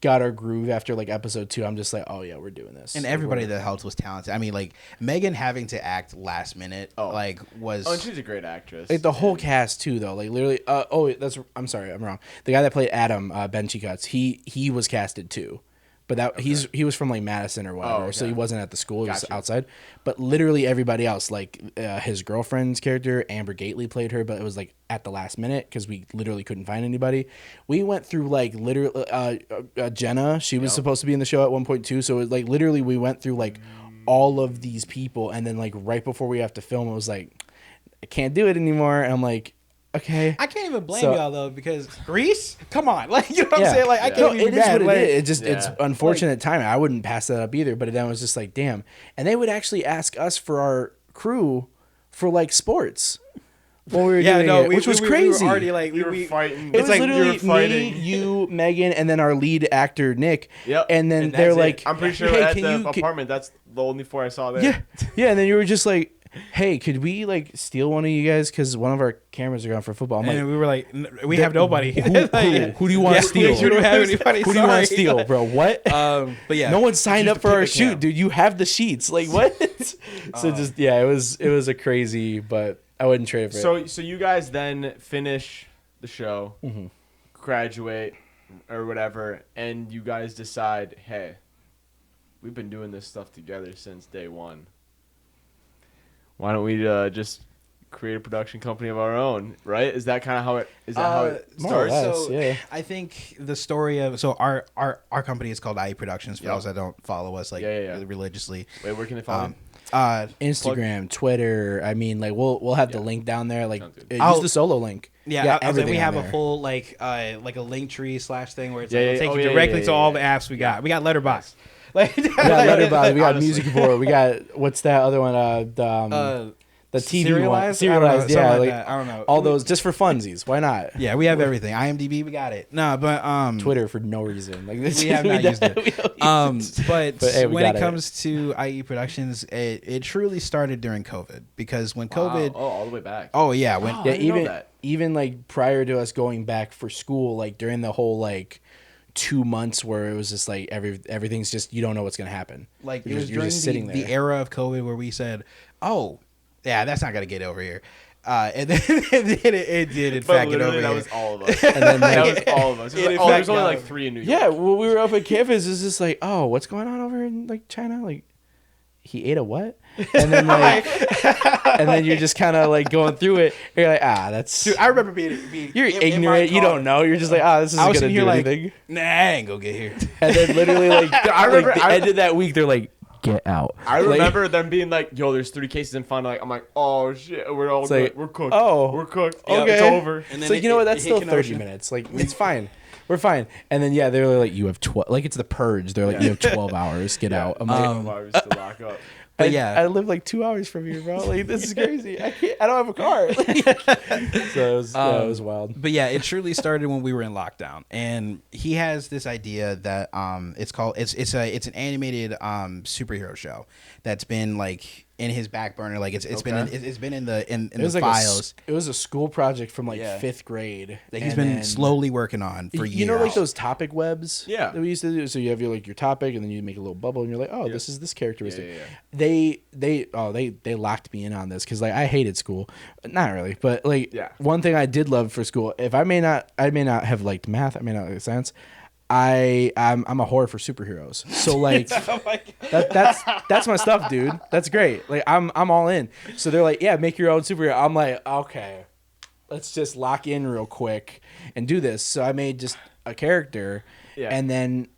got our groove after like episode 2. I'm just like, oh yeah, we're doing this. And everybody that helped was talented. I mean, like Megan having to act last minute, was. Oh, and she's a great actress. Like the whole cast too, though. Like literally. I'm sorry, I'm wrong. The guy that played Adam, Ben Chikatz, he was casted too. But he was from like Madison or whatever, so he wasn't at the school. He was outside. But literally everybody else, like his girlfriend's character, Amber Gately played her, but it was like at the last minute because we literally couldn't find anybody. We went through like literally Jenna. She was supposed to be in the show at 1.2, so it, like literally we went through like all of these people, and then like right before we have to film, it was like I can't do it anymore. And I'm like. Okay. I can't even blame y'all though because Grease, come on, like you know what I'm saying. Like I can't even. It is what it is. It just it's unfortunate timing. I wouldn't pass that up either. But then it was just like, damn. And they would actually ask us for our crew for like sports when we were doing it, which was crazy. We were already like we were fighting. It was like literally me, you, Megan, and then our lead actor Nick. Yep. And then they're like, I'm pretty sure at the apartment. That's the only 4 I saw there. Yeah. And then you were just like. Hey, could we like steal one of you guys? Because one of our cameras are gone for football. And we were like, we have nobody. Who do you want to steal? You don't have anybody. Who do you want to steal, bro? What? But yeah, no one signed up for our shoot, dude. You have the sheets. Like what? So just it was a crazy, but I wouldn't trade it for it. So you guys then finish the show, graduate or whatever, and you guys decide, hey, we've been doing this stuff together since day one. Why don't we just create a production company of our own, right? Is that kind of how it starts? More or less, so I think the story of our company is called IE Productions for those that don't follow us religiously. Wait, where can they follow? Instagram, Twitter. I mean, like we'll have the link down there. Like use the solo link. Yeah, we have a full like a link tree / thing where it's it'll take you directly to all the apps we got. We got Letterboxd. We got Letterboxd. We got Music Board. We got what's that other one? The TV serialized, serialized, yeah, like I don't know. all those just for funsies. Why not? Yeah, we have everything. IMDb, we got it. No, but Twitter for no reason. Like this, we have not used it. But hey, when it comes to IE Productions, it truly started during COVID because when COVID, all the way back. oh yeah, even like prior to us going back for school, like during the whole like 2 months where it was just like everything's just you don't know what's gonna happen. Like you're it was just, during the era of COVID where we said, oh. Yeah, that's not gonna get over here. And then it did in fact get over that here. was all of us. And then that was all of us. It was like, there's only like 3 in New York. Yeah, well, we were up at campus. It's just like, oh, what's going on over in like China? Like, he ate a what? And then like, and then you're just kind of like going through it. You're like, that's. Dude, I remember being you're ignorant. You don't know. You're just like, this isn't gonna do anything. Nah, I ain't gonna get here. And then literally like, I remember like, the end of that week, they're like, get out. I remember them being like, yo, there's 3 cases in front. Like, I'm like, oh shit, we're all good. Like, we're cooked. Oh, we're cooked. Okay, yeah, it's over. And then so you know what? That's still 30 minutes. Like it's fine. We're fine. And then yeah, they're like, you have 12. Like it's the purge. They're like, you have 12 hours. Get out. I'm like, 12 hours to lock up. But yeah, I live like 2 hours from here, bro. Like this is crazy. I don't have a car. So it was wild. But yeah, it truly started when we were in lockdown, and he has this idea that it's an animated superhero show that's been like in his back burner. Like it's been in the files. It was a school project from like 5th grade that he's been slowly working on for years. You know, like those topic webs. Yeah, that we used to do. So you have your topic, and then you make a little bubble, and you're like, oh, this is this characteristic. Yeah. They locked me in on this because like I hated school, not really, but like one thing I did love for school. If I may not have liked math, I may not like science. I'm a whore for superheroes. So like that's my stuff, dude. That's great. Like I'm all in. So they're like, yeah, make your own superhero. I'm like, okay, let's just lock in real quick and do this. So I made just a character, and then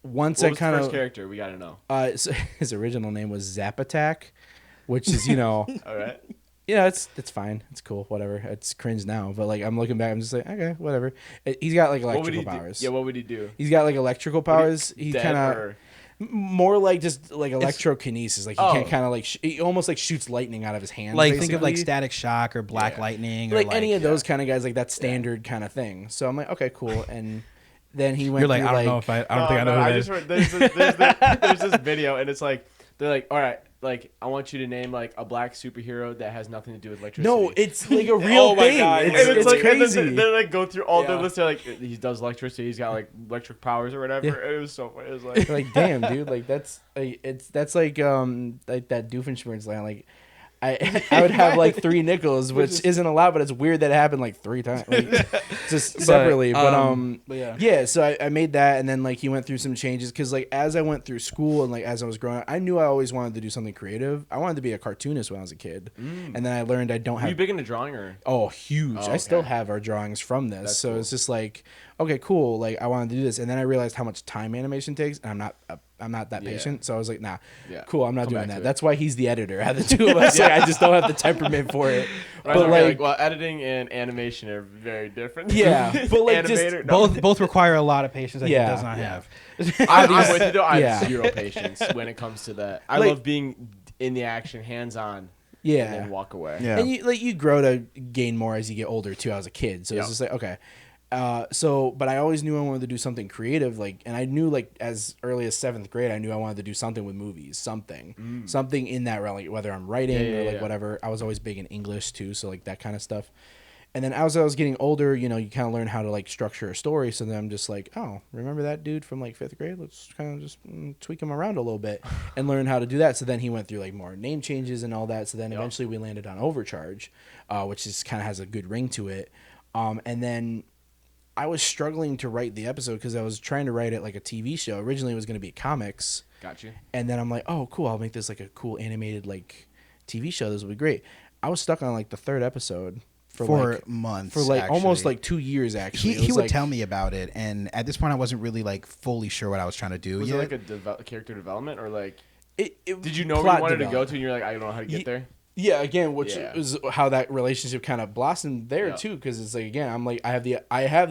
once what I was kind the of first character we got to know. So his original name was Zap Attack, which is all right. It's fine. It's cool. Whatever. It's cringe now, but like I'm looking back, I'm just like, okay, whatever. He's got like electrical powers. Yeah, what would he do? He's got like electrical powers. He kind of more like just like electrokinesis. Like he can't kind of like he almost like shoots lightning out of his hand. Like basically. Think of like Static Shock or Black Lightning, or like any of those kind of guys. Like that standard kind of thing. So I'm like, okay, cool. And then he went. You're like, I don't know if I don't think I know who that is. There's this video, and it's like they're like, all right. Like, I want you to name like a black superhero that has nothing to do with electricity. No, it's like a real thing. It's like, crazy. They like go through all the list. They're like, he does electricity. He's got like electric powers or whatever. Yeah. It was so funny. It was like, damn, dude. Like that's like that's like that Doofenshmirtz line. Like I would have like 3 nickels, which isn't a lot, but it's weird that it happened like 3 times, like, just separately. But yeah. So I made that, and then like he went through some changes because like as I went through school and like as I was growing up, I knew I always wanted to do something creative. I wanted to be a cartoonist when I was a kid, and then I learned I don't have. Were you big into drawing or? Oh, huge! I still have our drawings from this, that's so cool. It's just like okay, cool. Like I wanted to do this, and then I realized how much time animation takes, and I'm not that patient, so I was like, nah, cool, I'm not doing that. That's why he's the editor out of the 2 of us. Like, I just don't have the temperament for it. But like, well, editing and animation are very different. Yeah, but like just both require a lot of patience that he does not have. I'm with you though. I have 0 patience when it comes to that. I love being in the action, hands on. Yeah, and then walk away. Yeah, and you grow to gain more as you get older too. I was a kid, so it's just like okay. But I always knew I wanted to do something creative, like, and I knew like as early as 7th grade, I knew I wanted to do something with movies, something in that realm, like whether I'm writing or like whatever. I was always big in English too, so like that kind of stuff. And then as I was getting older, you kind of learn how to like structure a story. So then I'm just like, oh, remember that dude from like 5th grade? Let's kind of just tweak him around a little bit and learn how to do that. So then he went through like more name changes and all that. So then eventually we landed on Overcharge, which is kind of has a good ring to it. And then I was struggling to write the episode because I was trying to write it like a TV show. Originally, it was going to be comics. Gotcha. And then I'm like, oh, cool. I'll make this like a cool animated like TV show. This will be great. I was stuck on like the 3rd episode for like, months. For like almost like 2 years, actually. He would tell me about it. And at this point, I wasn't really like fully sure what I was trying to do. Was it like a character development or like did you know where you wanted to go to and you're like, I don't know how to get there? Yeah, again, which is how that relationship kind of blossomed there too, because it's like again, I'm like I have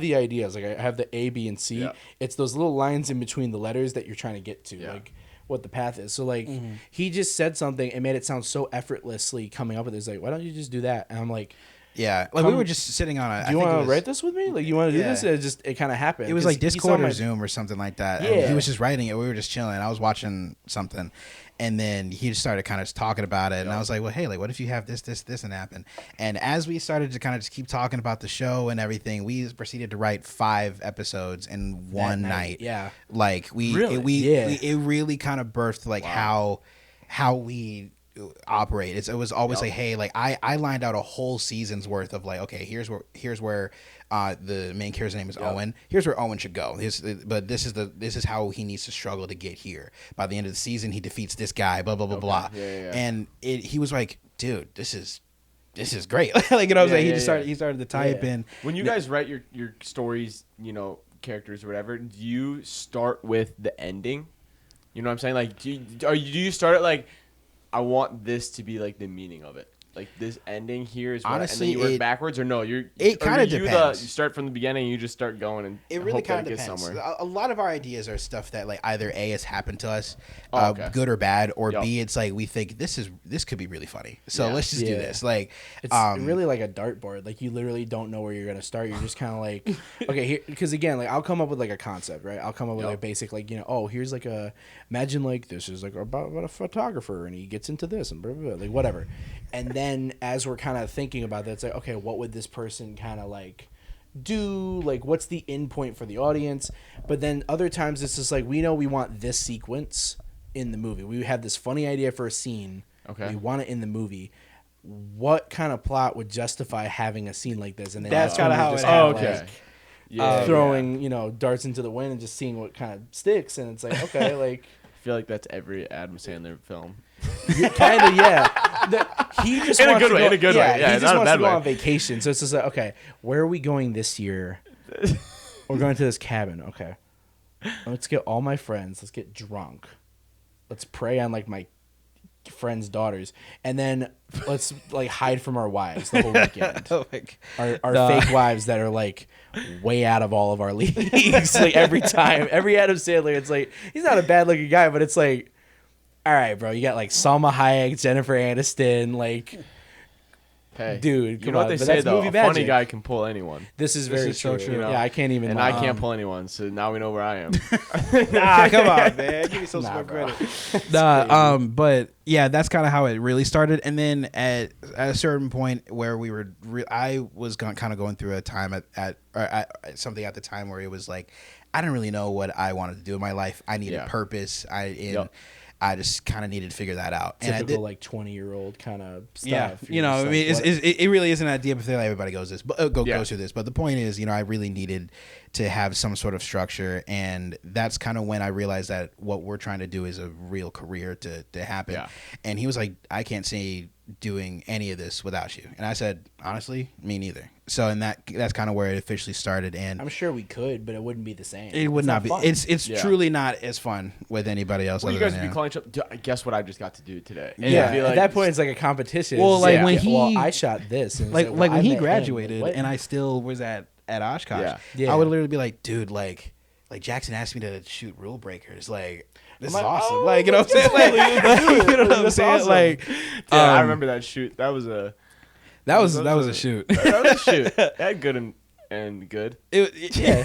the ideas, like I have the A, B, and C. Yeah. It's those little lines in between the letters that you're trying to get to. Like what the path is. So like he just said something and made it sound so effortlessly coming up with it. He's like, why don't you just do that? And I'm like, yeah, like we were just sitting on a. Do you want to write this with me? Like, you want to do this? It kind of happened. It was like Discord or Zoom or something like that. Yeah. And he was just writing it. We were just chilling. I was watching something, and then he just started kind of talking about it. And I was like, well, hey, like, what if you have this, and happen? And as we started to kind of just keep talking about the show and everything, we proceeded to write 5 episodes in one night. Yeah, like it really kind of birthed like how we operate. It was always like, hey, like I lined out a whole season's worth of like, okay, here's where the main character's name is Owen. Here's where Owen should go. But this is how he needs to struggle to get here. By the end of the season, he defeats this guy. Blah blah blah blah. Yeah. And he was like, dude, this is great. Like, you know, he started to type in. When you guys write your stories, you know, characters or whatever, do you start with the ending? You know what I'm saying? Like, do you start it like, I want this to be like the meaning of it. Like, this ending here is what, honestly, and then you work backwards, or no? It kind of depends. You start from the beginning, and you just start going, and it really kind of depends. Somewhere. A lot of our ideas are stuff that like either A, has happened to us, good or bad, or B, it's like we think this could be really funny, so let's just do this. Like, it's really like a dartboard. Like, you literally don't know where you're gonna start. You're just kind of like, okay, here, because again, like, I'll come up with like a concept, right? I'll come up with like a basic, like, you know, oh, here's like imagine like this is like about a photographer and he gets into this and blah, blah, blah, like whatever, and then as we're kind of thinking about that, it's like, okay, what would this person kind of like do? Like, what's the end point for the audience? But then other times it's just like, we know we want this sequence in the movie. We have this funny idea for a scene. Okay. We want it in the movie. What kind of plot would justify having a scene like this? And then that's kind of how it throwing, you know, darts into the wind and just seeing what kind of sticks. And it's like, okay, like, I feel like that's every Adam Sandler film. Kind of, yeah. He just in wants a good to way. go, In a good way. Yeah, he just wants to go on vacation. So it's just like, okay, where are we going this year? We're going to this cabin. Okay, let's get all my friends. Let's get drunk. Let's prey on like my friends' daughters, and then let's like hide from our wives the whole weekend. Our fake wives that are like way out of all of our leagues. Like, every time, every Adam Sandler, it's like, he's not a bad looking guy, but it's like, all right, bro, you got like Salma Hayek, Jennifer Aniston, like, hey, dude, you know what they say though? A funny guy can pull anyone. This is very true. So true. You know? Yeah, I can't even. And I can't pull anyone, so now we know where I am. Nah, come on, man, give me some credit. But yeah, that's kind of how it really started. And then at a certain point where we were, I was kind of going through a time at something at the time where it was like, I didn't really know what I wanted to do in my life. I needed purpose. I just kind of needed to figure that out. Typical, like 20-year-old kind of stuff. Yeah, you know, I mean, it really is an idea, but everybody goes through this. But the point is, you know, I really needed to have some sort of structure, and that's kind of when I realized that what we're trying to do is a real career to happen. Yeah. And he was like, I can't see doing any of this without you. And I said, honestly, me neither. So, and that's kind of where it officially started. And I'm sure we could, but it wouldn't be the same. It would not be. Fun. It's truly not as fun with anybody else. Well, you guys would be calling each other. Guess what I just got to do today? And like, at that point, it's like a competition. Well, like when I shot this. And like when he graduated, and I still was at Oshkosh. Yeah. I would literally be like, dude, like Jackson asked me to shoot Rule Breakers, like. This is awesome. Oh, like, you know what I'm saying? Like, you know what I'm saying? Awesome. Like, I remember that shoot. That was a shoot. That was a shoot. That was a shoot. That good and good. Yeah.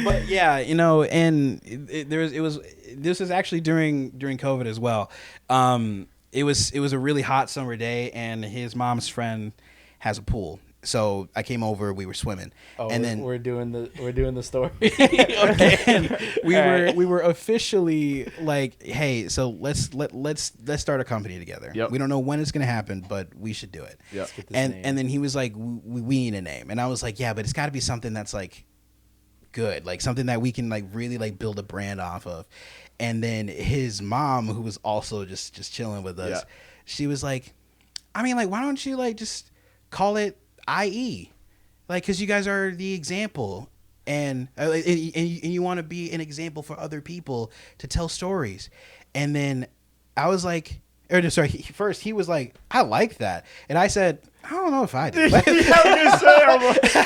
But yeah, you know, and this was actually during COVID as well. It was a really hot summer day, and his mom's friend has a pool. So I came over. We were swimming, and then we're doing the story. Okay, and we were officially like, hey, so let's start a company together. Yep. We don't know when it's gonna happen, but we should do it. Yep. And then he was like, we need a name, and I was like, yeah, but it's got to be something that's like good, like something that we can like really like build a brand off of. And then his mom, who was also just chilling with us, she was like, I mean, like, why don't you like just call it IE, like, because you guys are the example, and you want to be an example for other people to tell stories. And then I was like, first he was like, I like that, and I said, I don't know if I do.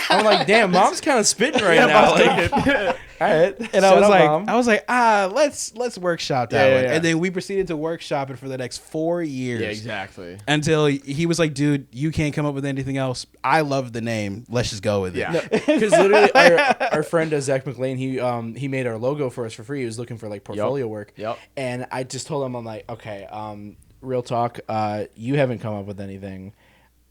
I'm like, damn, mom's kind of spitting right now. All right. And I was like, let's workshop that one. Yeah. And then we proceeded to workshop it for the next 4 years. Yeah, exactly. Until he was like, dude, you can't come up with anything else. I love the name. Let's just go with it. Yeah. Because literally, our friend Zach McLean, he made our logo for us for free. He was looking for like portfolio work. Yep. And I just told him, I'm like, okay, real talk, you haven't come up with anything.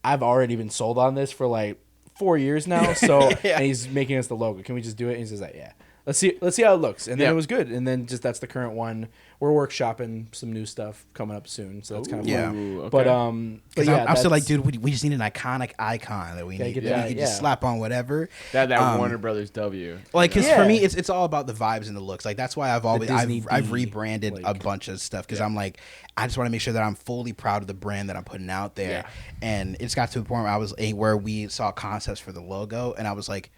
I've already been sold on this for like 4 years now. So and he's making us the logo. Can we just do it? And he says like, yeah. Let's see how it looks. And then it was good. And then just that's the current one. We're workshopping some new stuff coming up soon. So that's kind of fun. Okay. But yeah, I'm still like, dude, we just need an iconic icon that we need. Yeah, We can just slap on whatever. That Warner Brothers W. Like, because for me, it's all about the vibes and the looks. Like, that's why I've rebranded a bunch of stuff because I'm like, I just want to make sure that I'm fully proud of the brand that I'm putting out there. Yeah. And it's got to a point where we saw concepts for the logo, and I was like,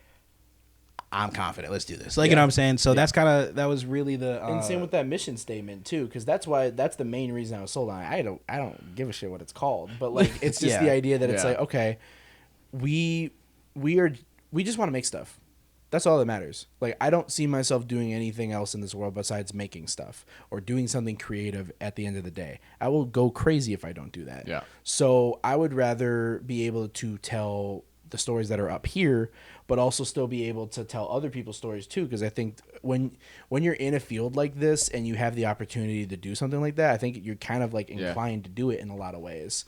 I'm confident. Let's do this. Like, you know what I'm saying? So that was really the and same with that mission statement too, because that's the main reason I was sold on it. I don't give a shit what it's called, but like it's just the idea that it's like, okay, we just want to make stuff. That's all that matters. Like, I don't see myself doing anything else in this world besides making stuff or doing something creative at the end of the day. I will go crazy if I don't do that. Yeah. So I would rather be able to tell the stories that are up here, but also still be able to tell other people's stories too. Because I think when you're in a field like this and you have the opportunity to do something like that, I think you're kind of like inclined to do it in a lot of ways.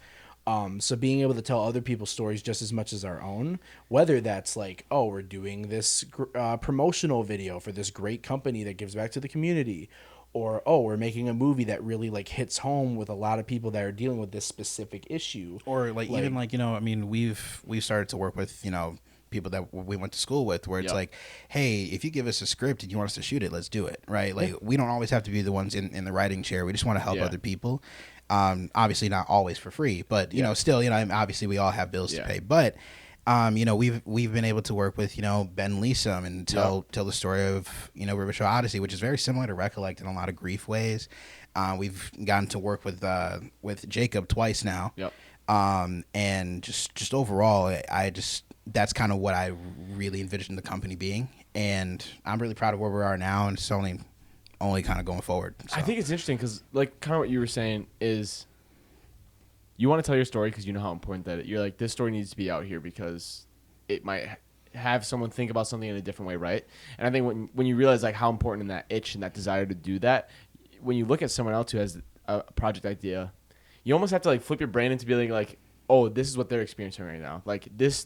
So being able to tell other people's stories just as much as our own, whether that's like, oh, we're doing this promotional video for this great company that gives back to the community, or, oh, we're making a movie that really like hits home with a lot of people that are dealing with this specific issue. Or like even like, you know, I mean, we've started to work with, you know, people that we went to school with, where it's like, hey, if you give us a script and you want us to shoot it, let's do it, right? Like, we don't always have to be the ones in the writing chair. We just want to help other people. Obviously not always for free, but you know, still, you know, obviously we all have bills to pay. But you know, we've been able to work with, you know, Ben Leesom and tell the story of, you know, River Show Odyssey, which is very similar to Recollect in a lot of grief ways. We've gotten to work with Jacob twice now. And just overall, that's kind of what I really envisioned the company being, and I'm really proud of where we are now, and it's only kind of going forward. So. I think it's interesting because, like, kind of what you were saying is you want to tell your story because you know how important that you're like, this story needs to be out here because it might have someone think about something in a different way, right? And I think when you realize like how important in that itch and that desire to do that, when you look at someone else who has a project idea, you almost have to like flip your brain into being like, oh, this is what they're experiencing right now. Like this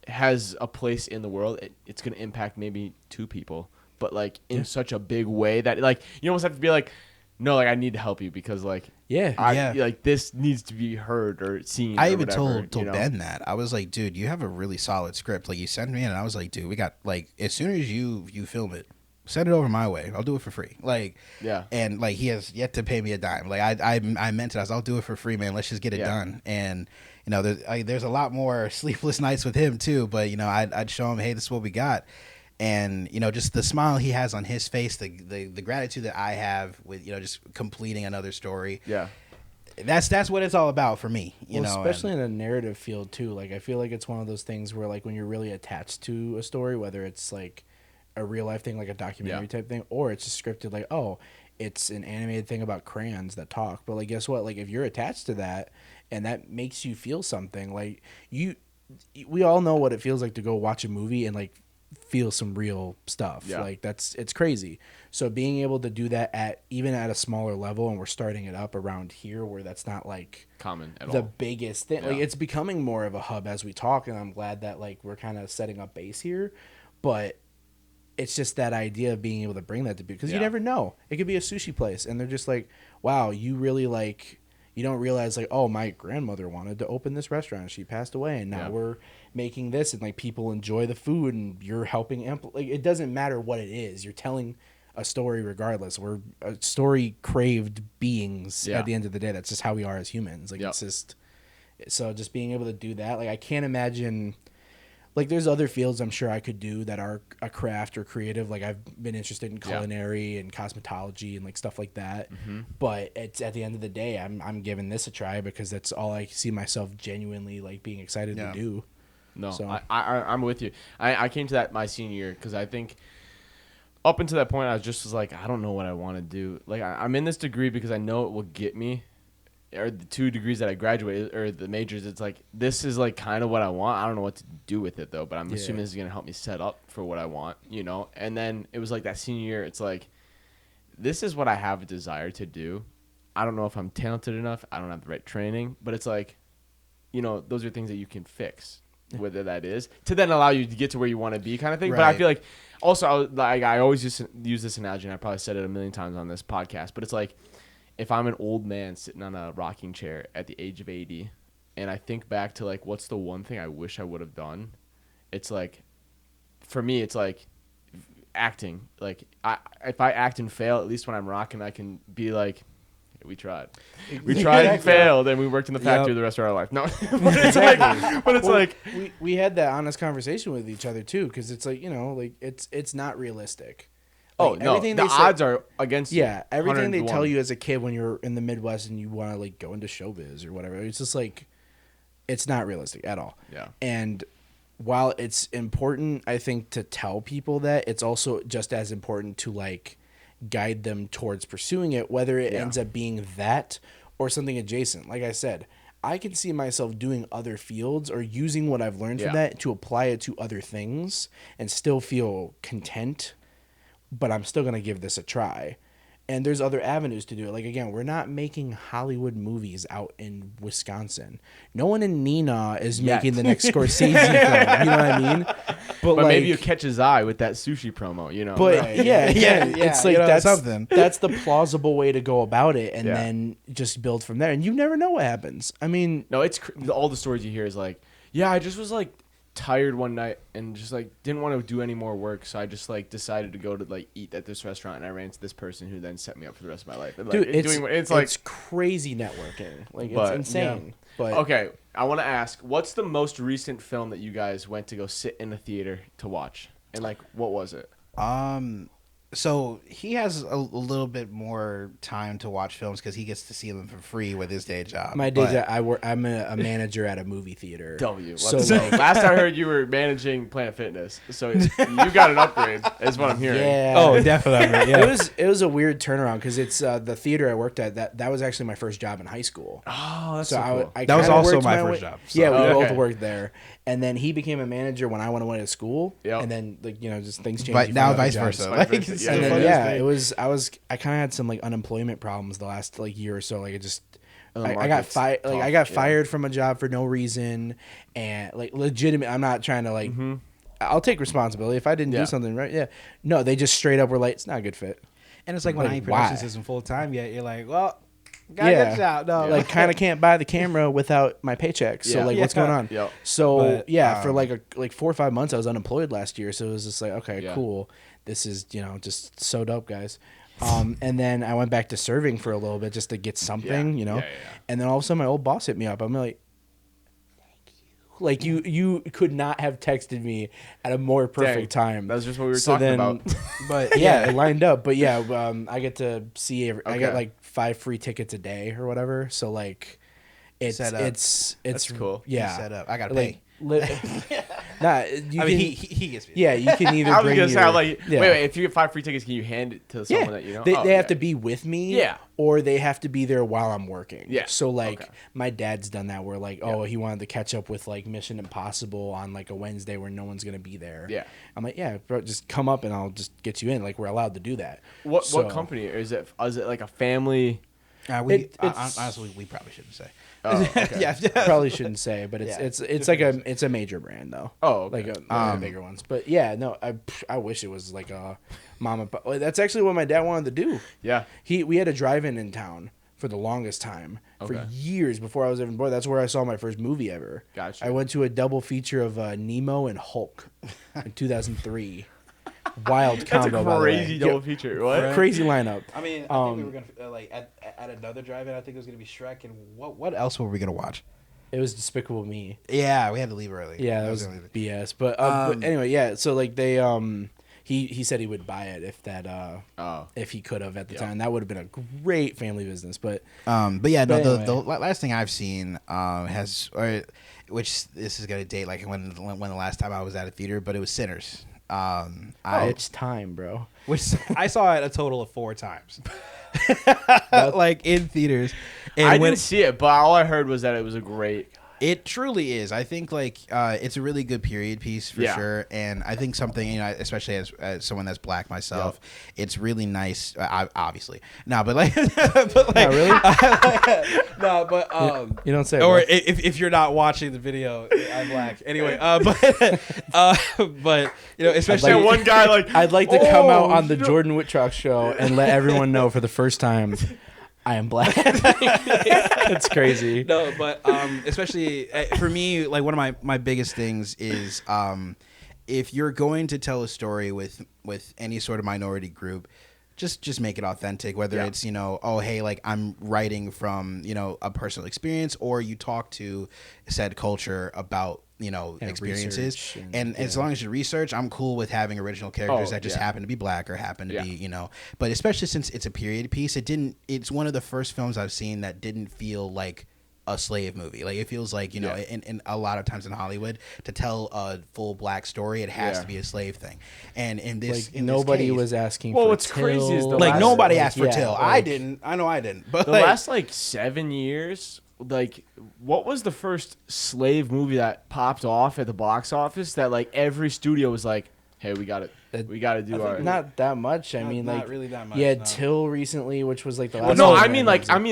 has a place in the world. It's going to impact maybe 2 people, but like in such a big way that like you almost have to be like, no, like I need to help you because like like this needs to be heard or seen. I even told Ben that. I was like, dude, you have a really solid script. Like, you sent me in, and I was like, dude, we got like, as soon as you film it, send it over my way. I'll do it for free. Like, and like he has yet to pay me a dime. Like I meant it. I'll do it for free, man. Let's just get it done. And you know, there's a lot more sleepless nights with him too. But you know, I'd show him, hey, this is what we got. And you know, just the smile he has on his face, the gratitude that I have with, you know, just completing another story. Yeah. That's what it's all about for me, you know. Especially in a narrative field too. Like, I feel like it's one of those things where like when you're really attached to a story, whether it's like a real life thing like a documentary type thing, or it's just scripted like, oh, it's an animated thing about crayons that talk. But like, guess what? Like, if you're attached to that and that makes you feel something, like we all know what it feels like to go watch a movie and like feel some real stuff. Like, it's crazy. So being able to do that even at a smaller level, and we're starting it up around here where that's not like common at all, the biggest thing. Like, it's becoming more of a hub as we talk, and I'm glad that like we're kind of setting up base here. But it's just that idea of being able to bring that to people, because you never know. It could be a sushi place, and they're just like, wow, you really like, you don't realize like, oh, my grandmother wanted to open this restaurant. She passed away, and now we're making this, and like people enjoy the food, and you're helping like, it doesn't matter what it is. You're telling a story regardless. We're a story craved beings at the end of the day. That's just how we are as humans. Like, it's just, so just being able to do that, like, I can't imagine. like there's other fields I'm sure I could do that are a craft or creative. Like I've been interested in culinary and cosmetology and like stuff like that. But it's at the end of the day, I'm giving this a try because that's all I see myself genuinely like being excited to do. No, so. I'm with you. I came to that my senior year because I think up until that point I was like, I don't know what I want to do. Like I'm in this degree because I know it will get me. Or the 2 degrees that I graduated, or the majors, it's like, this is like kind of what I want. I don't know what to do with it though, but I'm assuming this is going to help me set up for what I want, you know? And then it was like that senior year, it's like, this is what I have a desire to do. I don't know if I'm talented enough. I don't have the right training, but it's like, you know, those are things that you can fix, whether that is, to then allow you to get to where you want to be kind of thing. Right. But I feel like, also, I always use this analogy, and I probably said it a million times on this podcast, but it's like, if I'm an old man sitting on a rocking chair at the age of 80 and I think back to like what's the one thing I wish I would have done, it's like, for me it's like acting. Like if I act and fail, at least when I'm rocking I can be like, hey, we tried and failed and we worked in the factory the rest of our life. No. But it's like we had that honest conversation with each other too, because it's like, you know, like it's not realistic. Like, no, the odds are against you. Yeah, everything they tell you as a kid when you're in the Midwest and you want to like go into showbiz or whatever, it's just like, it's not realistic at all. Yeah. And while it's important, I think, to tell people that, it's also just as important to like guide them towards pursuing it, whether it ends up being that or something adjacent. Like I said, I can see myself doing other fields or using what I've learned from that to apply it to other things and still feel content. But I'm still going to give this a try. And there's other avenues to do it. Like, again, we're not making Hollywood movies out in Wisconsin. No one in Neenah is making the next Scorsese film. You know what I mean? But like, maybe you catch his eye with that sushi promo, you know? But, it's like, that's something. That's the plausible way to go about it, and then just build from there. And you never know what happens. I mean... No, it's all the stories you hear is like, yeah, I just was like... tired one night and just like didn't want to do any more work, so I just like decided to go to like eat at this restaurant, and I ran into this person who then set me up for the rest of my life. And, like, dude, it's crazy networking. Like, it's insane. Yeah. But okay, I want to ask, what's the most recent film that you guys went to go sit in the theater to watch, and like what was it? So he has a little bit more time to watch films because he gets to see them for free with his day job. My day job, I'm a manager at a movie theater. So like, last I heard, you were managing Planet Fitness, so you got an upgrade, is what I'm hearing. Yeah. Oh, definitely. Yeah. It was a weird turnaround because it's the theater I worked at. That was actually my first job in high school. Oh, that's so cool. I that was also my first job. So. Yeah, we both worked there. And then he became a manager when I went away to school. Yep. And then, like, you know, just things changed. But now vice versa. And then, I kind of had some like unemployment problems the last like year or so. Like, it just, I got fired. Like, I got fired from a job for no reason, and like legitimate. I'm not trying to like. I'll take responsibility if I didn't do something right. Yeah. No, they just straight up were like, it's not a good fit. And it's like when I ain't production assistant full time yet, you're like, well. Got a good job. No, like kind of can't buy the camera without my paycheck. So like, what's going on? Yep. So for like 4 or 5 months, I was unemployed last year. So it was just like, okay, cool. This is, you know, just so dope, guys. And then I went back to serving for a little bit just to get something, you know. And then all of a sudden, my old boss hit me up. I'm like, like you could not have texted me at a more perfect time. That's just what we were talking about. But it lined up. But I get to see I get like 5 free tickets a day or whatever. So like it's That's cool. Yeah. Set up. I gotta pay. He gets me. Yeah, you can either. I was gonna say, like, wait. If you get 5 free tickets, can you hand it to someone that you know? They have to be with me. Yeah. Or they have to be there while I'm working. Yeah. So like, my dad's done that where like, he wanted to catch up with like Mission Impossible on like a Wednesday where no one's gonna be there. Yeah. I'm like, yeah, bro, just come up and I'll just get you in. Like, we're allowed to do that. What company is it? Is it like a family? Honestly, we probably shouldn't say. Oh, okay. Probably shouldn't say, but it's like it's a major brand though. Oh, okay. Like the bigger ones. But I wish it was like a mom and pop. That's actually what my dad wanted to do. Yeah. We had a drive-in in town for the longest time for years before I was even born. That's where I saw my first movie ever. Gotcha. I went to a double feature of Nemo and Hulk in 2003. Wild combo. That's a crazy double feature. What? Crazy lineup. I mean, I think we were gonna like at another drive-in. I think it was gonna be Shrek, and what else were we gonna watch? It was Despicable Me. Yeah, we had to leave early. Yeah, that was BS. But anyway, yeah. So like they he said he would buy it if he could have at the time. That would have been a great family business. But yeah, no. anyway. The last thing I've seen which this is gonna date like when the last time I was at a theater, but it was Sinners. It's time, bro. Which I saw it a total of 4 times. Like in theaters. And I didn't see it, but all I heard was that it was a great. It truly is. I think like it's a really good period piece for sure, and I think something, you know, especially as someone that's black myself, it's really nice. Obviously, no, but like, but like, really? No, but You don't say. or Bro. if you're not watching the video, I'm black. Anyway, but you know, especially I'd like- One guy like I'd like to come out on the Jordan Whitrock Show and let everyone know for the first time I am black. It's crazy. No, but especially for me, like one of my biggest things is if you're going to tell a story with any sort of minority group, just make it authentic, whether it's, you know, oh, hey, like I'm writing from, you know, a personal experience, or you talk to said culture about, you know, experiences. And as long as you research, I'm cool with having original characters that just happen to be black or happen to be, you know, but especially since it's a period piece, it's one of the first films I've seen that didn't feel like a slave movie. Like it feels like, you know, in a lot of times in Hollywood, to tell a full black story, it has to be a slave thing. And in this, like nobody was asking. Well, for what's Till. crazy is the like last, nobody asked for yeah, Till. like- I didn't. I know I didn't. But the like, last like 7 years, like what was the first slave movie that popped off at the box office that like every studio was like, hey, we got it. We got to do our. Not that much. I mean, not like really that much, Yeah, no. Till recently, which was like the Well, last. no, one I mean like 7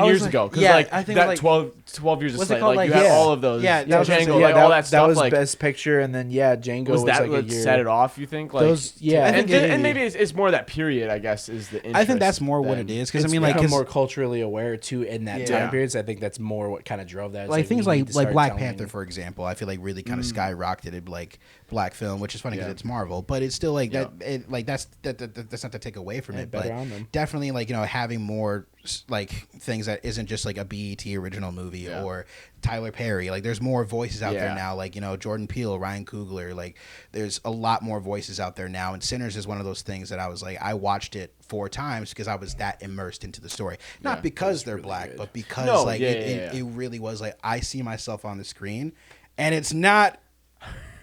years ago. Because like I think that like 12 years of what's it slave, called, like you like- had yeah. all of those. Yeah, that was Django, yeah, like all that stuff. was like Best Picture, and then Django was that like a what year. set it off? You think like Those, yeah, I think and maybe it's more that period. I guess is the. Interest I think that's more what than- it is, because I It's mean, like, become 'cause, more culturally aware too in that Yeah. time period. So I think that's more what kind of drove that. It's like things we need like to start Black telling- Panther, for example, I feel like really kind of skyrocketed like black film, which is funny because it's Marvel, but it's still like that. It, like that's not to take away from it, but better on them. definitely like, you know, having more like things that isn't just like a BET original movie or Tyler Perry. Like there's more voices out there now, like, you know, Jordan Peele, Ryan Coogler. Like there's a lot more voices out there now, and Sinners is one of those things that I was like, I watched it 4 times because I was that immersed into the story, not because they're black, but because it really was like, I see myself on the screen, and it's not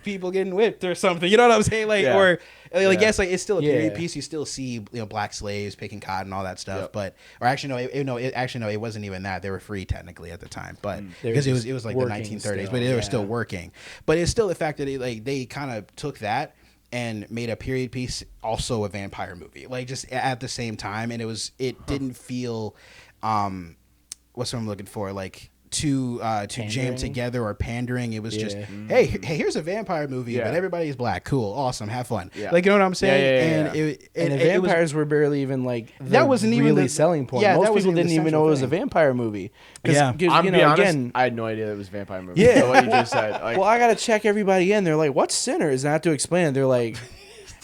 people getting whipped or something, you know what I'm saying? Like or like yes, like it's still a period piece. You still see, you know, black slaves picking cotton, all that stuff. But or actually no, it wasn't even that. They were free technically at the time, but because it was like the 1930s, still, but they were still working. But it's still the fact that they kind of took that and made a period piece, also a vampire movie, like just at the same time, and it didn't feel what's what I'm looking for, like to jam together or pandering. It was just, hey, here's a vampire movie, but everybody's black. Cool, awesome, have fun. Like, you know what I'm saying? And the vampires were barely even like that wasn't even really the selling point. Yeah, Most that wasn't people even didn't the even know central it was a thing. vampire movie. Yeah. I'm you gonna be know, honest, again, I had no idea it was a vampire movie. Yeah. So what you just said. Like, well, I gotta check everybody in. They're like, "What's Sinners?" And I have to explain. They're like,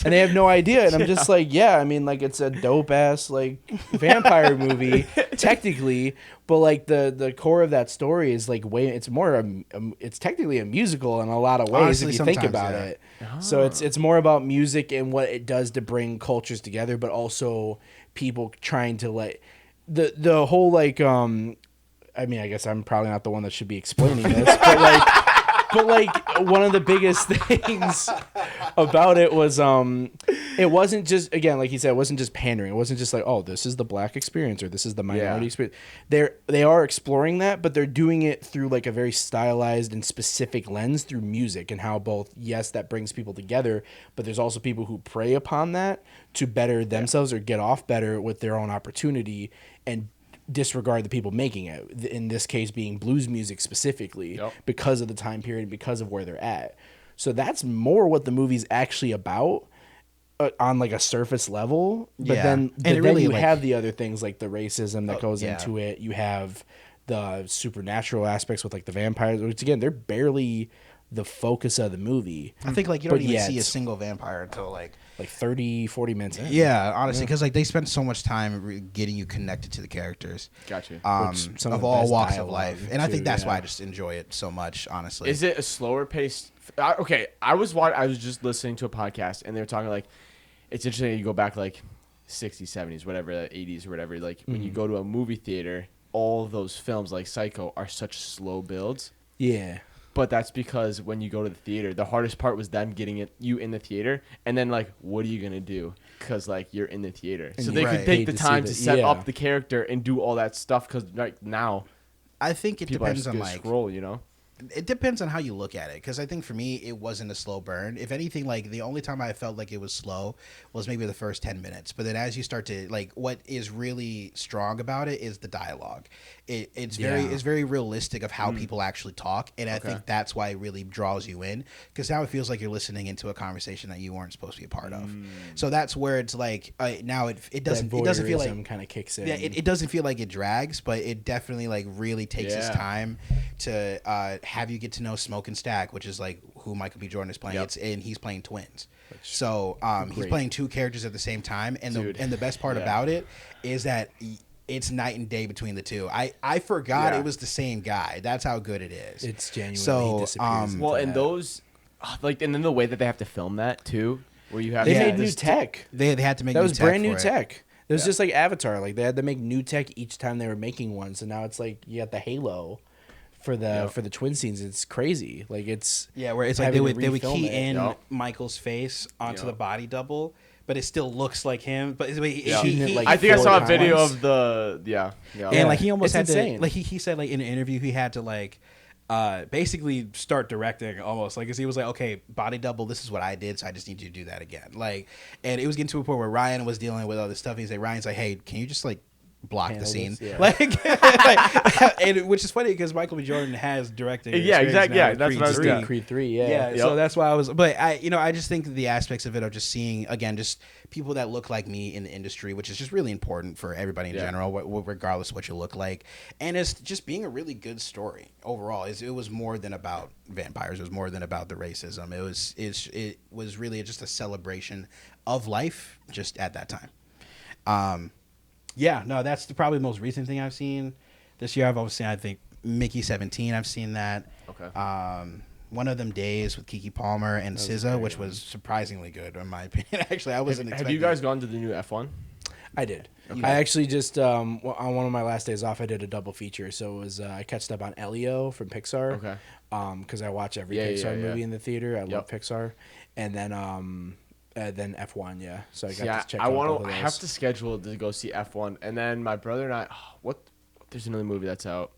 and they have no idea. And I'm just like, yeah, I mean, like it's a dope ass like vampire movie technically, but like the core of that story is like it's more it's technically a musical in a lot of ways. Honestly, if you think sometimes, about it. So it's more about music and what it does to bring cultures together, but also people trying to like the whole like I mean, I guess I'm probably not the one that should be explaining this, but like one of the biggest things about it was it wasn't just, again, like he said, it wasn't just pandering. It wasn't just like, oh, this is the black experience or this is the minority experience. They are exploring that, but they're doing it through like a very stylized and specific lens through music, and how both, yes, that brings people together, but there's also people who prey upon that to better themselves or get off better with their own opportunity and disregard the people making it, in this case being blues music specifically, because of the time period, because of where they're at. So that's more what the movie's actually about on like a surface level, but then you like, have the other things like the racism that goes into it. You have the supernatural aspects with like the vampires, which again, they're barely the focus of the movie. I think like you don't even see a single vampire until like 30, 40 minutes in. Yeah, honestly, because like they spend so much time getting you connected to the characters. Gotcha. Of all walks of life, and I think that's why I just enjoy it so much. Honestly, is it a slower pace? Okay, I was just listening to a podcast, and they were talking like it's interesting. You go back like 60s, 70s, whatever, 80s or whatever. Like when you go to a movie theater, all those films like Psycho are such slow builds. Yeah. But that's because when you go to the theater, the hardest part was them getting you in the theater, and then like, what are you gonna do? Because like you're in the theater, so they could take the time to set up the character and do all that stuff. Because like now, I think it depends on like scroll, you know. It depends on how you look at it, because I think for me it wasn't a slow burn. If anything, like the only time I felt like it was slow was maybe the first 10 minutes. But then as you start to like, what is really strong about it is the dialogue. It's very realistic of how people actually talk, and I think that's why it really draws you in, because now it feels like you're listening into a conversation that you weren't supposed to be a part of. So that's where it's like now it doesn't feel like kind of kicks in. Yeah, it doesn't feel like it drags, but it definitely like really takes its time to have you get to know Smoke and Stack, which is like who Michael B. Jordan is playing. And he's playing twins. So he's playing two characters at the same time, and the best part about it is that it's night and day between the two. I forgot it was the same guy. That's how good it is. It's genuinely so well, and those like, and then the way that they have to film that too, where you have they made new tech. They had to make that was brand new tech. It was just like Avatar. Like they had to make new tech each time they were making one. So now it's like you got the halo for the twin scenes. It's crazy. Like it's where it's like they would key in Michael's face onto the body double, but it still looks like him. But I think I saw a video of the and like he almost had to like he said like in an interview he had to like basically start directing almost, like, because he was like, okay, body double, this is what I did, so I just need you to do that again. Like, and it was getting to a point where Ryan was dealing with all this stuff. Ryan's like, hey, can you just like block the scene? Like, and which is funny because Michael B. Jordan has directing. Yeah, exactly. Yeah, that's what I was doing. Creed 3. Yeah. So that's why I was. But I just think the aspects of it of just seeing again just people that look like me in the industry, which is just really important for everybody in general, regardless of what you look like, and it's just being a really good story overall. It was more than about vampires. It was more than about the racism. It was really just a celebration of life just at that time. Yeah, no, that's probably the most recent thing I've seen this year. I've also seen, I think, Mickey 17. I've seen that. Okay. One of Them Days with Keke Palmer and SZA, which was surprisingly good in my opinion. Actually, I wasn't expecting. Have you guys gone to the new F1? I did. Okay. I actually just on one of my last days off, I did a double feature. So it was I catched up on Elio from Pixar. Okay. Because I watch every Pixar movie in the theater. I love Pixar, and then F1, so I got to check out both of those. I have to schedule to go see F1, and then my brother and I. There's another movie that's out.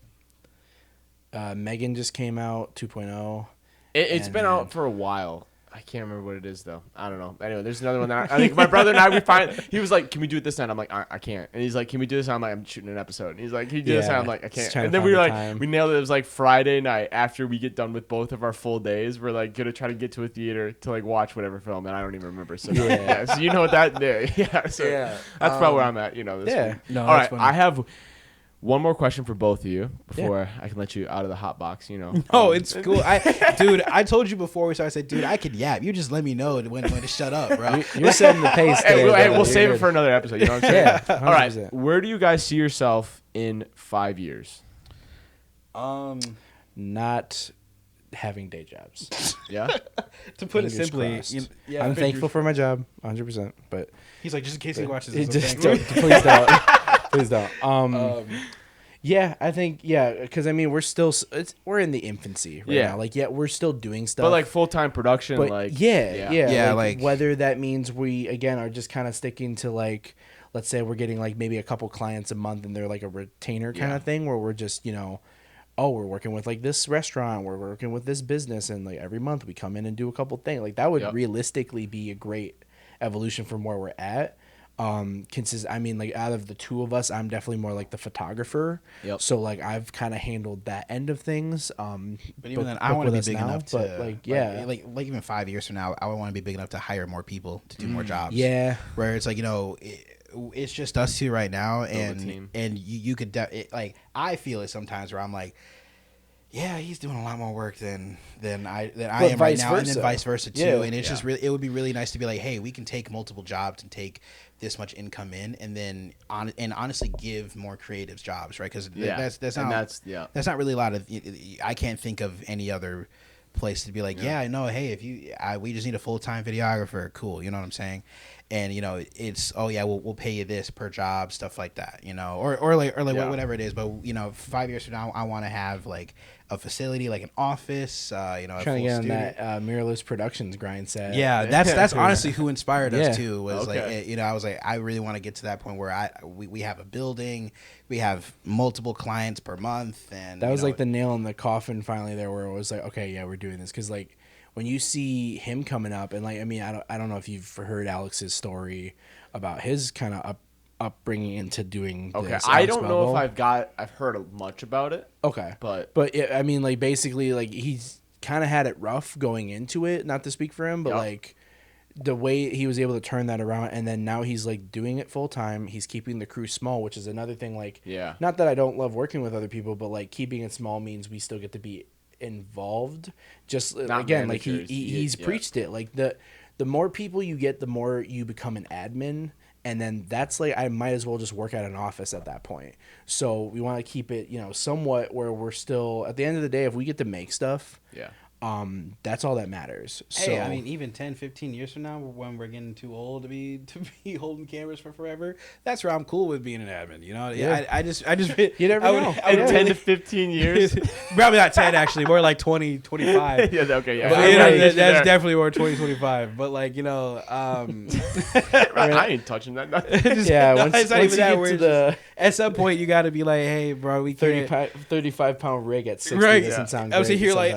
Megan just came out 2.0. It's been out for a while. I can't remember what it is though. I don't know. Anyway, there's another one that I think my brother and I he was like, "Can we do it this night?" I'm like, I can't. And he's like, "Can we do this?" I'm like, "I'm shooting an episode." And he's like, "Can you do this night?" I'm like, "I can't." And then we were like, we nailed it. It was like Friday night after we get done with both of our full days. We're like gonna try to get to a theater to like watch whatever film, and I don't even remember. So so you know what that that's probably where I'm at. This week. No, all right, funny. I have one more question for both of you before I can let you out of the hot box, No, it's cool. Dude, I told you before we started, I said, dude, I could yap. You just let me know when to shut up, bro. You're setting the pace. We'll save it for another episode. You know what I'm saying? Yeah. All right. Where do you guys see yourself in 5 years? Not having day jobs. Yeah. To put it simply, I'm thankful for my job, 100%. But he's like, just in case he watches this, please don't. Please don't. Yeah, I think because I mean we're in the infancy right now. Like we're still doing stuff, but like full-time production. But like like whether that means we again are just kind of sticking to like, let's say we're getting like maybe a couple clients a month and they're like a retainer kind of thing where we're just we're working with like this restaurant, we're working with this business, and like every month we come in and do a couple things. Like that would realistically be a great evolution from where we're at. I mean, like out of the two of us, I'm definitely more like the photographer. So like I've kind of handled that end of things. But even then, I want to be big enough to like like even 5 years from now, I would want to be big enough to hire more people to do more jobs. Yeah, where it's like it's just us two right now, and you could like I feel it sometimes where I'm like, yeah, he's doing a lot more work than I am right now, and then vice versa too. Yeah, and it's just really, it would be really nice to be like, hey, we can take multiple jobs and take this much income in, and then honestly give more creatives jobs, right? Because that's not really a lot of. I can't think of any other place to be like, I know, hey, if we just need a full-time videographer, cool, you know what I'm saying? And it's we'll pay you this per job, stuff like that, or whatever it is. But 5 years from now, I want to have like a facility, like an office, trying to get on that Mirrorless Productions grind set. Yeah, that's honestly who inspired us too. Was like, I was like, I really want to get to that point where we have a building, we have multiple clients per month, and that was like the nail in the coffin finally there, where it was like, okay, yeah, we're doing this, because like when you see him coming up, and like, I mean, I don't know if you've heard Alex's story about his kind of upbringing into doing this. I don't know if I've heard much about it. Okay. But I mean, like, basically, like, he's kind of had it rough going into it, not to speak for him, but like the way he was able to turn that around, and then now he's like doing it full time. He's keeping the crew small, which is another thing. Like, not that I don't love working with other people, but like keeping it small means we still get to be involved. Just not again, like he's preached it. Like the more people you get, the more you become an admin. And then that's like, I might as well just work at an office at that point. So we want to keep it, somewhat where we're still, at the end of the day, if we get to make stuff, that's all that matters. Hey, I mean, even 10, 15 years from now, when we're getting too old to be holding cameras for forever, that's where I'm cool with being an admin. I just you never know. In 10 to 15 years, probably not 10 actually, more like 20, 25. Yeah, okay, yeah. But, that's definitely more 20, 25. But like, I ain't touching that. Once you get to at some point, you got to be like, hey, bro, we 35-pound rig at 60 doesn't sound great. I was here like,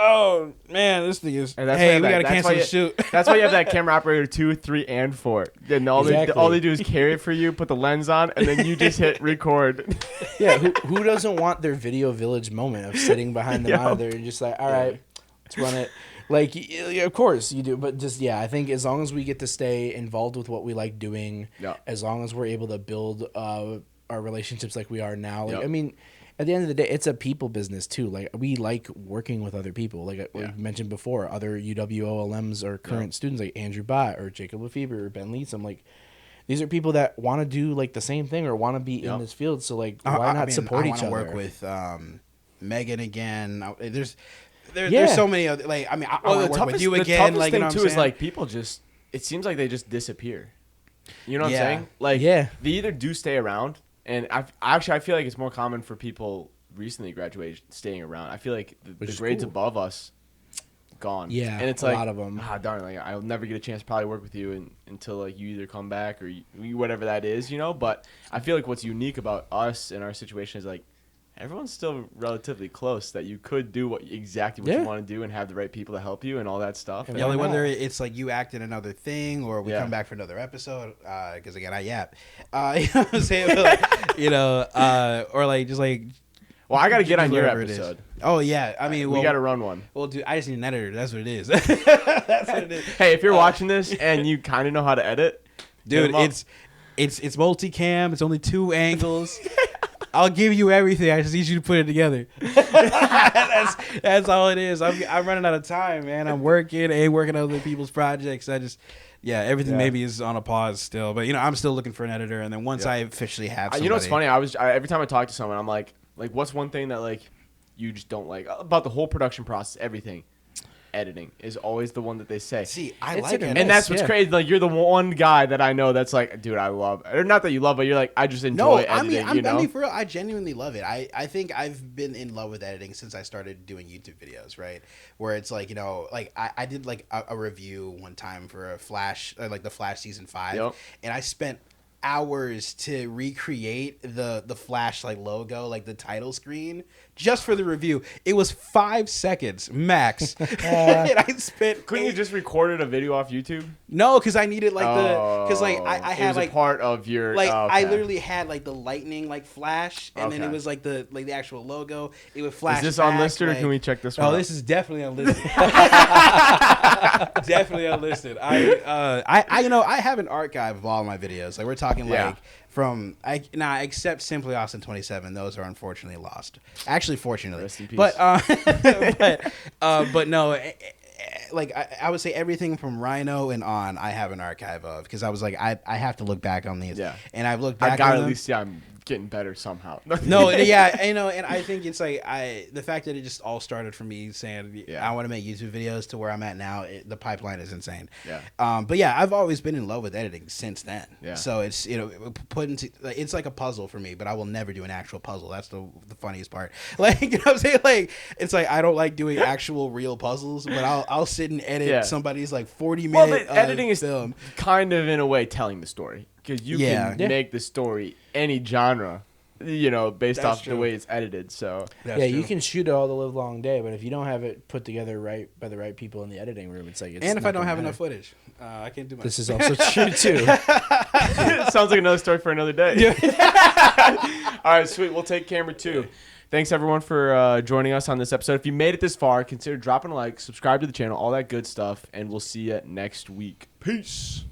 oh man, this thing is. And hey, we gotta cancel the shoot. That's why you have that camera operator 2, 3, and 4. Then all they do is carry it for you, put the lens on, and then you just hit record. Yeah, who doesn't want their video village moment of sitting behind the monitor and just like, all right, let's run it. Like, of course you do, but just I think as long as we get to stay involved with what we like doing, as long as we're able to build our relationships like we are now, like I mean. At the end of the day, it's a people business too. Like, we like working with other people. Like we mentioned before, other UWO alums or current students like Andrew Bott or Jacob Lefebvre or Ben Leeson. Like, these are people that want to do like the same thing or want to be in this field. So like, why not support each other? I want to work with Megan again. There's so many other, like, I mean, I want to work with you again. The toughest thing too is like people just. It seems like they just disappear. You know what I'm saying? Like, they either do stay around. And I feel like it's more common for people recently graduated staying around. I feel like the grades above us, gone. Yeah, and it's a like, lot of them. Darn, like I'll never get a chance to probably work with you until like you either come back or you whatever that is, But I feel like what's unique about us and our situation is like everyone's still relatively close. That you could do exactly what you want to do and have the right people to help you and all that stuff. The only whether it's like you act in another thing or we come back for another episode. Because again, I yap. You know what I'm saying? But, or like just like. Well, I got to get on your episode. Oh yeah, I mean, we got to run one. Well, dude, I just need an editor. That's what it is. That's what it is. Hey, if you're watching this and you kind of know how to edit, dude, it's multicam. It's only 2 angles. I'll give you everything. I just need you to put it together. That's all it is. I'm running out of time, man. I'm working on other people's projects. Everything maybe is on a pause still, but I'm still looking for an editor. And then once I officially have, somebody, what's funny? Every time I talk to someone, I'm like, what's one thing that like you just don't like about the whole production process? Everything. Editing is always the one that they say. See, I like it. And that's what's crazy. Like, you're the one guy that I know that's like, dude, I love, or not that you love, but you're like, I just enjoy editing. I mean, for real, I genuinely love it. I think I've been in love with editing since I started doing YouTube videos, right? Where it's like, like I did like a review one time for a Flash, like the Flash season 5, and I spent hours to recreate the Flash like logo, like the title screen, just for the review. It was 5 seconds max. And I spent. Couldn't you just recorded a video off YouTube? No, because I needed like because like I had like a part of your like I literally had like the lightning like flash, and then it was like the actual logo. It would flash. Is this back, unlisted or can we check this one? Oh, this is definitely unlisted. Definitely unlisted. I have an archive of all my videos. Like we're talking talking like from except Simply Austin 27. Those are unfortunately lost. Actually, fortunately. Rest in peace. But no. Like I would say everything from Rhino and on, I have an archive of because I was like I have to look back on these. Yeah. And I've looked back. I got on at them. least I'm getting better somehow. No, yeah, you know, and I think it's like the fact that it just all started from me saying I want to make YouTube videos to where I'm at now. The pipeline is insane. Yeah. But yeah, I've always been in love with editing since then. Yeah. So it's it's like a puzzle for me, but I will never do an actual puzzle. That's the funniest part. Like you know what I'm saying? Like it's like I don't like doing actual real puzzles, but I'll sit and edit somebody's like 40-minute editing film. Is kind of in a way telling the story because you can make the story any genre, you know, based off the way it's edited. So you can shoot it all the live long day, but if you don't have it put together right by the right people in the editing room, it's like and if I don't have enough footage, I can't do much. This is also true too. Sounds like another story for another day. All right, sweet. We'll take camera 2. Thanks, everyone, for joining us on this episode. If you made it this far, consider dropping a like, subscribe to the channel, all that good stuff, and we'll see you next week. Peace.